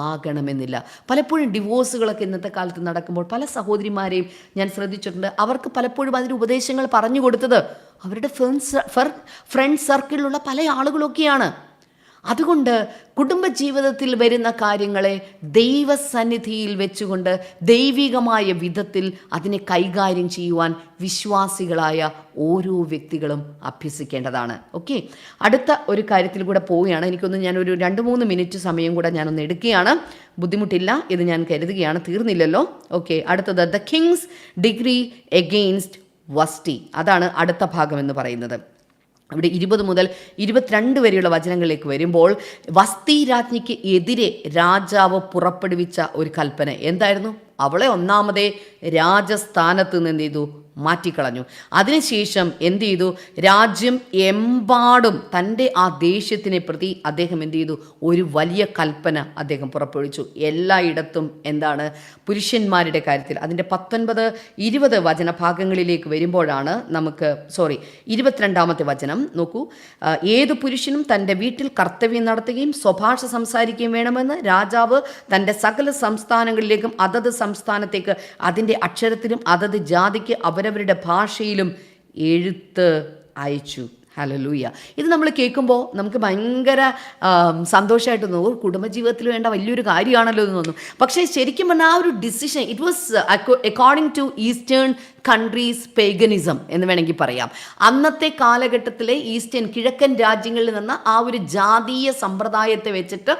ആകണമെന്നില്ല. പലപ്പോഴും ഡിവോഴ്സുകളൊക്കെ ഇന്നത്തെ കാലത്ത് നടക്കുമ്പോൾ പല സഹോദരിമാരെയും ഞാൻ ശ്രദ്ധിച്ചിട്ടുണ്ട്. അവർക്ക് പലപ്പോഴും അതിന് ഉപദേശങ്ങൾ പറഞ്ഞു കൊടുത്തത് അവരുടെ ഫ്രണ്ട് സർക്കിളിലുള്ള പല ആളുകളൊക്കെയാണ്. അതുകൊണ്ട് കുടുംബജീവിതത്തിൽ വരുന്ന കാര്യങ്ങളെ ദൈവസന്നിധിയിൽ വെച്ചുകൊണ്ട് ദൈവികമായ വിധത്തിൽ അതിനെ കൈകാര്യം ചെയ്യുവാൻ വിശ്വാസികളായ ഓരോ വ്യക്തികളും അഭ്യസിക്കേണ്ടതാണ്. ഓക്കെ, അടുത്ത ഒരു കാര്യത്തിൽ കൂടെ പോവുകയാണ്. എനിക്കൊന്ന് ഞാനൊരു 2-3 മിനിറ്റ് സമയം കൂടെ ഞാനൊന്ന് എടുക്കുകയാണ്. ബുദ്ധിമുട്ടില്ല, ഇത് ഞാൻ കരുതുകയാണ്, തീർന്നില്ലല്ലോ. ഓക്കെ, അടുത്തത് ദ കിങ്സ് ഡിഗ്രി എഗെയിൻസ്റ്റ് വസ്തി. അതാണ് അടുത്ത ഭാഗം എന്ന് പറയുന്നത്. അവിടെ 20 മുതൽ 22 വരെയുള്ള വചനങ്ങളിലേക്ക് വരുമ്പോൾ വസ്തി രാജ്ഞിക്ക് എതിരെ രാജാവ് പുറപ്പെടുവിച്ച ഒരു കൽപ്പന എന്തായിരുന്നു? അവളെ ഒന്നാമതേ രാജസ്ഥാനത്ത് നിന്ന് എന്ത് ചെയ്തു? മാറ്റിക്കളഞ്ഞു. അതിനുശേഷം എന്ത് ചെയ്തു? രാജ്യം എമ്പാടും തൻ്റെ ആ ദേഷ്യത്തിനെ പ്രതി അദ്ദേഹം എന്ത് ചെയ്തു? ഒരു വലിയ കൽപ്പന അദ്ദേഹം പുറപ്പെടുവിച്ചു. എല്ലായിടത്തും എന്താണ്? പുരുഷന്മാരുടെ കാര്യത്തിൽ. അതിൻ്റെ 19-20 വചനഭാഗങ്ങളിലേക്ക് വരുമ്പോഴാണ് നമുക്ക് 22-ാമത്തെ വചനം നോക്കൂ. ഏതു പുരുഷനും തൻ്റെ വീട്ടിൽ കർത്തവ്യം നടത്തുകയും സ്വഭാഷ സംസാരിക്കുകയും വേണമെന്ന് രാജാവ് തൻ്റെ സകല സംസ്ഥാനങ്ങളിലേക്കും അതത് സംസ്ഥാനത്തേക്ക് അതിൻ്റെ അക്ഷരത്തിലും അതത് ജാതിക്ക് അവരവരുടെ ഭാഷയിലും എഴുത്ത് അയച്ചു. ഹല്ലേലൂയ. ഇത് നമ്മൾ കേൾക്കുമ്പോൾ നമുക്ക് ഭയങ്കര സന്തോഷമായിട്ട് തോന്നും. കുടുംബജീവിതത്തിൽ വേണ്ട വലിയൊരു കാര്യമാണല്ലോ എന്ന് തോന്നും. പക്ഷേ ശരിക്കും പറഞ്ഞാൽ ആ ഒരു decision it was according to eastern countries paganism എന്ന് വേണമെങ്കിൽ പറയാം. അന്നത്തെ കാലഘട്ടത്തിലെ ഈസ്റ്റേൺ കിഴക്കൻ രാജ്യങ്ങളിൽ നിന്ന് ആ ഒരു ജാതീയ സമ്പ്രദായത്തെ വെച്ചിട്ട്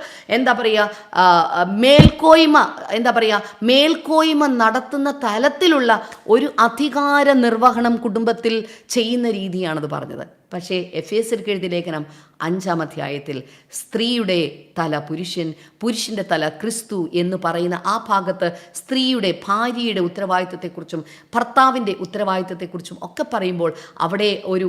മേൽക്കോയ്മ നടത്തുന്ന തലത്തിലുള്ള ഒരു അധികാര നിർവഹണം കുടുംബത്തിൽ ചെയ്യുന്ന രീതിയാണത് പറഞ്ഞത്. പക്ഷേ എഫേസ്യർക്ക് എഴുതിയ ലേഖനം 5-ാം അധ്യായത്തിൽ സ്ത്രീയുടെ തല പുരുഷൻ, പുരുഷൻ്റെ തല ക്രിസ്തു എന്ന് പറയുന്ന ആ ഭാഗത്ത് സ്ത്രീയുടെ, ഭാര്യയുടെ ഉത്തരവാദിത്വത്തെക്കുറിച്ചും ഭർത്താവിൻ്റെ ഉത്തരവാദിത്വത്തെക്കുറിച്ചും ഒക്കെ പറയുമ്പോൾ അവിടെ ഒരു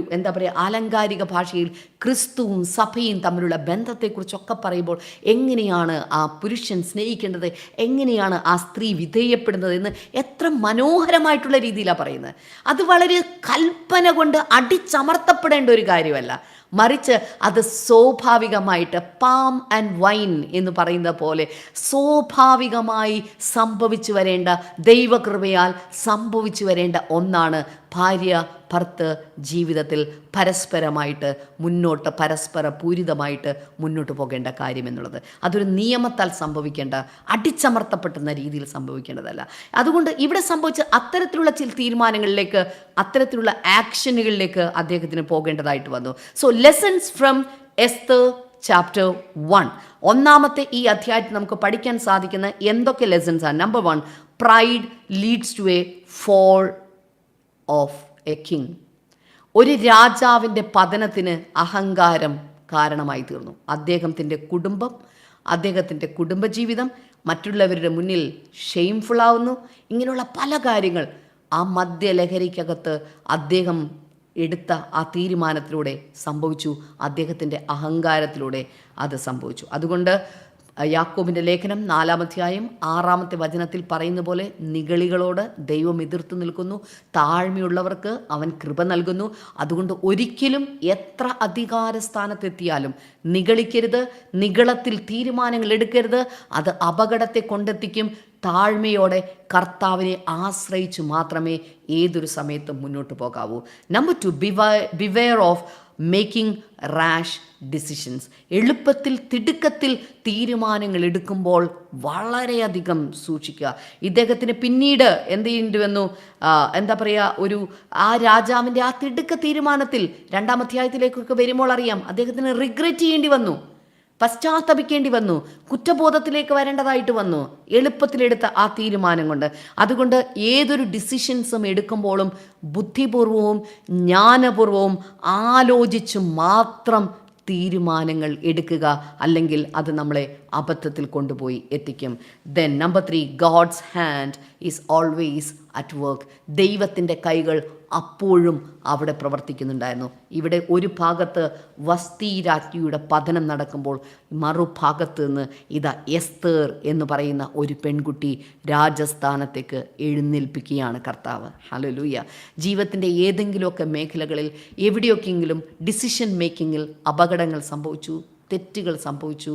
ആലങ്കാരിക ഭാഷയിൽ ക്രിസ്തുവും സഭയും തമ്മിലുള്ള ബന്ധത്തെക്കുറിച്ചൊക്കെ പറയുമ്പോൾ എങ്ങനെയാണ് ആ പുരുഷൻ സ്നേഹിക്കേണ്ടത്, എങ്ങനെയാണ് ആ സ്ത്രീ വിധേയപ്പെടുന്നത് എന്ന് എത്ര മനോഹരമായിട്ടുള്ള രീതിയിലാണ് പറയുന്നത്. അത് വളരെ കൽപ്പന കൊണ്ട് അടിച്ചമർത്തപ്പെടേണ്ട ഒരു കാര്യമല്ല, മറിച്ച് അത് സ്വാഭാവികമായിട്ട് പാം ആൻഡ് വൈൻ എന്ന് പറയുന്ന പോലെ സ്വാഭാവികമായി സംഭവിച്ചു വരേണ്ട, ദൈവകൃപയാൽ സംഭവിച്ചു വരേണ്ട ഒന്നാണ് ഭാര്യ ഭർത്ത് ജീവിതത്തിൽ പരസ്പരമായിട്ട് പരസ്പര പൂരിതമായിട്ട് മുന്നോട്ട് പോകേണ്ട കാര്യം എന്നുള്ളത്. അതൊരു നിയമത്താൽ സംഭവിക്കേണ്ട, അടിച്ചമർത്തപ്പെടുന്ന രീതിയിൽ സംഭവിക്കേണ്ടതല്ല. അതുകൊണ്ട് ഇവിടെ സംഭവിച്ച അത്തരത്തിലുള്ള ചില തീരുമാനങ്ങളിലേക്ക്, അത്തരത്തിലുള്ള ആക്ഷനുകളിലേക്ക് അദ്ദേഹത്തിന് പോകേണ്ടതായിട്ട് വന്നു. So lessons from Esther chapter 1, 1-ാമത്തെ ഈ അധ്യായത്തിൽ നമുക്ക് പഠിക്കാൻ സാധിക്കുന്ന എന്തൊക്കെ ലെസൺസ് ആണ്? Number 1, pride leads to a fall of a king. ഒരു രാജാവിൻ്റെ പതനത്തിന് അഹങ്കാരം കാരണമായി തീർന്നു. അദ്ദേഹത്തിൻ്റെ കുടുംബം, അദ്ദേഹത്തിൻ്റെ കുടുംബജീവിതം മറ്റുള്ളവരുടെ മുന്നിൽ ഷെയിംഫുള്ളാവുന്നു. ഇങ്ങനെയുള്ള പല കാര്യങ്ങൾ ആ മദ്യലഹരിക്കകത്ത് അദ്ദേഹം എടുത്ത ആ തീരുമാനത്തിലൂടെ സംഭവിച്ചു. അദ്ദേഹത്തിൻ്റെ അഹങ്കാരത്തിലൂടെ അത് സംഭവിച്ചു. അതുകൊണ്ട് യാക്കോബിൻ്റെ ലേഖനം 4-ാം അധ്യായം 6-ാമത്തെ വചനത്തിൽ പറയുന്ന പോലെ നിഗളികളോട് ദൈവം എതിർത്ത് നിൽക്കുന്നു, താഴ്മയുള്ളവർക്ക് അവൻ കൃപ നൽകുന്നു. അതുകൊണ്ട് ഒരിക്കലും എത്ര അധികാര സ്ഥാനത്തെത്തിയാലും നിഗളിക്കരുത്, നിഗളത്തിൽ തീരുമാനങ്ങൾ എടുക്കരുത്. അത് അപകടത്തെ കൊണ്ടെത്തിക്കും. താഴ്മയോടെ കർത്താവിനെ ആശ്രയിച്ചു മാത്രമേ ഏതൊരു സമയത്തും മുന്നോട്ട് പോകാവൂ. Number 2, beware of making rash decisions. എളുപ്പത്തിൽ തിടുക്കത്തിൽ തീരുമാനങ്ങൾ എടുക്കുമ്പോൾ വളരെയധികം സൂക്ഷിക്കുക. ഇദ്ദേഹത്തിന് പിന്നീട് എന്ത് ചെയ്യേണ്ടി വന്നു? ആ രാജാവിൻ്റെ ആ തിടുക്ക തീരുമാനത്തിൽ 2-ാം അധ്യായത്തിലേക്കൊക്കെ വരുമ്പോൾ അറിയാം, അദ്ദേഹത്തിന് റിഗ്രറ്റ് ചെയ്യേണ്ടി വന്നു, പശ്ചാത്തപിക്കേണ്ടി വന്നു, കുറ്റബോധത്തിലേക്ക് വരേണ്ടതായിട്ട് വന്നു, എളുപ്പത്തിലെടുത്ത ആ തീരുമാനം കൊണ്ട്. അതുകൊണ്ട് ഏതൊരു ഡിസിഷൻസും എടുക്കുമ്പോഴും ബുദ്ധിപൂർവവും ജ്ഞാനപൂർവവും ആലോചിച്ച് മാത്രം തീരുമാനങ്ങൾ എടുക്കുക, അല്ലെങ്കിൽ അത് നമ്മളെ അബദ്ധത്തിൽ കൊണ്ടുപോയി എത്തിക്കും. Then number 3, God's hand is always at work. ദൈവത്തിൻ്റെ കൈകൾ അപ്പോഴും അവിടെ പ്രവർത്തിക്കുന്നുണ്ടായിരുന്നു. ഇവിടെ ഒരു ഭാഗത്ത് വസ്തി രാജ്ഞിയുടെ പതനം നടക്കുമ്പോൾ മറുഭാഗത്ത് നിന്ന് ഇതാ എസ്തേർ എന്ന് പറയുന്ന ഒരു പെൺകുട്ടി രാജസ്ഥാനത്തേക്ക് എഴുന്നേൽപ്പിക്കുകയാണ് കർത്താവ്. ഹല്ലേലൂയ. ജീവിതത്തിൻ്റെ ഏതെങ്കിലുമൊക്കെ മേഖലകളിൽ എവിടെയൊക്കെയെങ്കിലും ഡിസിഷൻ മേക്കിങ്ങിൽ അപകടങ്ങൾ സംഭവിച്ചു, തെറ്റുകൾ സംഭവിച്ചു,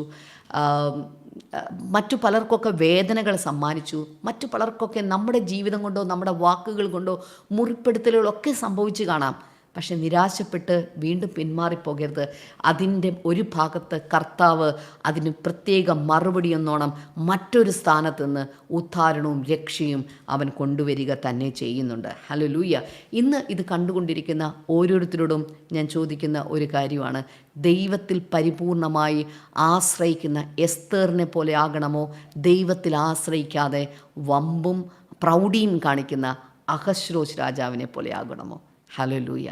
മറ്റു പലർക്കൊക്കെ വേദനകൾ സമ്മാനിച്ചു, മറ്റു പലർക്കൊക്കെ നമ്മുടെ ജീവിതം കൊണ്ടോ നമ്മുടെ വാക്കുകൾ കൊണ്ടോ മുറിപ്പെടുത്തലുകളൊക്കെ സംഭവിച്ചു കാണാം. പക്ഷെ നിരാശപ്പെട്ട് വീണ്ടും പിന്മാറിപ്പോകരുത്. അതിൻ്റെ ഒരു ഭാഗത്ത് കർത്താവ് അതിന് പ്രത്യേക മറുപടി എന്നോണം മറ്റൊരു സ്ഥാനത്ത് നിന്ന് ഉദ്ധാരണവും രക്ഷയും അവൻ കൊണ്ടുവരിക തന്നെ ചെയ്യുന്നുണ്ട്. ഹല്ലേലൂയ. ഇന്ന് ഇത് കണ്ടുകൊണ്ടിരിക്കുന്ന ഓരോരുത്തരോടും ഞാൻ ചോദിക്കുന്ന ഒരു കാര്യമാണ്, ദൈവത്തിൽ പരിപൂർണമായി ആശ്രയിക്കുന്ന എസ്തേറിനെ പോലെ ആകണമോ, ദൈവത്തിൽ ആശ്രയിക്കാതെ വമ്പും പ്രൗഢിയും കാണിക്കുന്ന അഹശ്വേരോശ് രാജാവിനെ പോലെ ആകണമോ? ഹല്ലേലൂയ.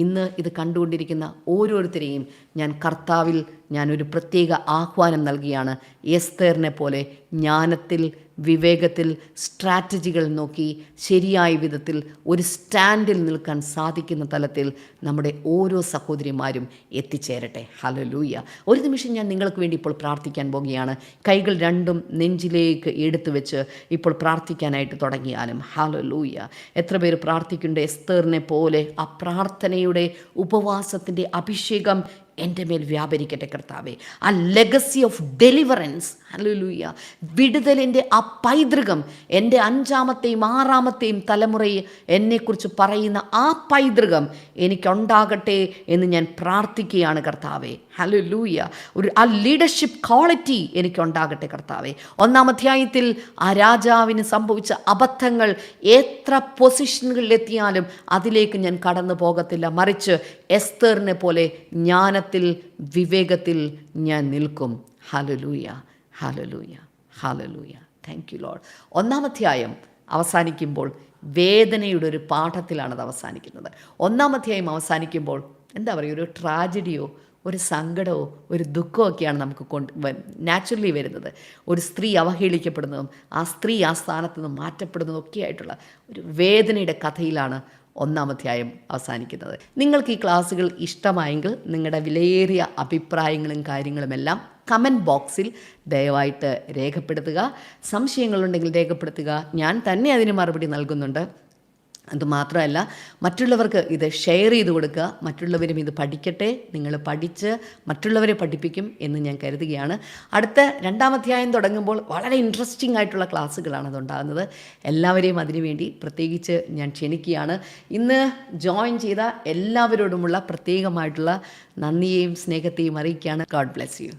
ഇന്ന് ഇത് കണ്ടുകൊണ്ടിരിക്കുന്ന ഓരോരുത്തരെയും ഞാൻ കർത്താവിൽ ഞാനൊരു പ്രത്യേക ആഹ്വാനം നൽകിയാണ്. എസ്തേറിനെ പോലെ ജ്ഞാനത്തിൽ, വിവേകത്തിൽ, സ്ട്രാറ്റജികൾ നോക്കി ശരിയായ വിധത്തിൽ ഒരു സ്റ്റാൻഡിൽ നിൽക്കാൻ സാധിക്കുന്ന തലത്തിൽ നമ്മുടെ ഓരോ സഹോദരിമാരും എത്തിച്ചേരട്ടെ. ഹല്ലേലൂയ. ഒരു നിമിഷം ഞാൻ നിങ്ങൾക്ക് വേണ്ടി ഇപ്പോൾ പ്രാർത്ഥിക്കാൻ പോകുകയാണ്. കൈകൾ രണ്ടും നെഞ്ചിലേക്ക് എടുത്തു വെച്ച് ഇപ്പോൾ പ്രാർത്ഥിക്കാനായിട്ട് തുടങ്ങിയാലും. ഹല്ലേലൂയ. എത്ര പേര് പ്രാർത്ഥിക്കുന്നുണ്ട്? എസ്തേറിനെ പോലെ ആ പ്രാർത്ഥനയുടെ ഉപവാസത്തിൻ്റെ അഭിഷേകം എൻ്റെ മേൽ വ്യാപരിക്കട്ടെ കർത്താവേ. ആ ലെഗസി ഓഫ് ഡെലിവറൻസ്, ഹല്ലേലൂയ, വിടുതലിൻ്റെ ആ പൈതൃകം എൻ്റെ 5-ാമത്തെയും 6-ാമത്തെയും തലമുറയെ എന്നെക്കുറിച്ച് പറയുന്ന ആ പൈതൃകം എനിക്കുണ്ടാകട്ടെ എന്ന് ഞാൻ പ്രാർത്ഥിക്കുകയാണ് കർത്താവേ. ഹല്ലേലൂയ. ആ ലീഡർഷിപ്പ് ക്വാളിറ്റി എനിക്കുണ്ടാകട്ടെ കർത്താവേ. 1-ാം അധ്യായത്തിൽ ആ രാജാവിന് സംഭവിച്ച അബദ്ധങ്ങൾ എത്ര പൊസിഷനുകളിലെത്തിയാലും അതിലേക്ക് ഞാൻ കടന്നു പോകത്തില്ല. മറിച്ച് എസ്തറിനെ പോലെ ജ്ഞാനത്തിൽ വിവേകത്തിൽ ഞാൻ നിൽക്കും. Hallelujah, hallelujah, hallelujah. Thank you Lord. 1-ാം അധ്യായം അവസാനിക്കുമ്പോൾ വേദനയുടെ ഒരു പാഠത്തിലാണത് അവസാനിക്കുന്നത്. 1-ാം അധ്യായം അവസാനിക്കുമ്പോൾ എന്താ പറയുക, ഒരു ട്രാജഡിയോ ഒരു സങ്കടമോ ഒരു ദുഃഖമോ ഒക്കെയാണ് നമുക്ക് നാച്ചുറലി വരുന്നത്. ഒരു സ്ത്രീ അവഹേളിക്കപ്പെടുന്നതും ആ സ്ത്രീ ആ സ്ഥാനത്ത് നിന്ന് മാറ്റപ്പെടുന്നതും ഒക്കെ ആയിട്ടുള്ള ഒരു വേദനയുടെ കഥയിലാണ് 1-ാം അധ്യായം അവസാനിക്കുന്നത്. നിങ്ങൾക്ക് ഈ ക്ലാസ്സുകൾ ഇഷ്ടമായെങ്കിൽ നിങ്ങളുടെ വിലയേറിയ അഭിപ്രായങ്ങളും കാര്യങ്ങളുമെല്ലാം കമൻറ്റ് ബോക്സിൽ ദയവായിട്ട് രേഖപ്പെടുത്തുക. സംശയങ്ങളുണ്ടെങ്കിൽ രേഖപ്പെടുത്തുക. ഞാൻ തന്നെ അതിന് മറുപടി നൽകുന്നുണ്ട്. അതുമാത്രമല്ല, മറ്റുള്ളവർക്ക് ഇത് ഷെയർ ചെയ്ത് കൊടുക്കുക. മറ്റുള്ളവരും ഇത് പഠിക്കട്ടെ. നിങ്ങൾ പഠിച്ച് മറ്റുള്ളവരെ പഠിപ്പിക്കും എന്ന് ഞാൻ കരുതുകയാണ്. അടുത്ത 2-ാം അധ്യായം തുടങ്ങുമ്പോൾ വളരെ ഇൻട്രസ്റ്റിംഗ് ആയിട്ടുള്ള ക്ലാസ്സുകളാണ് അതുണ്ടാകുന്നത്. എല്ലാവരെയും അതിനുവേണ്ടി പ്രത്യേകിച്ച് ഞാൻ ക്ഷണിക്കുകയാണ്. ഇന്ന് ജോയിൻ ചെയ്ത എല്ലാവരോടുമുള്ള പ്രത്യേകമായിട്ടുള്ള നന്ദിയെയും സ്നേഹത്തെയും അറിയിക്കുകയാണ്. God bless you.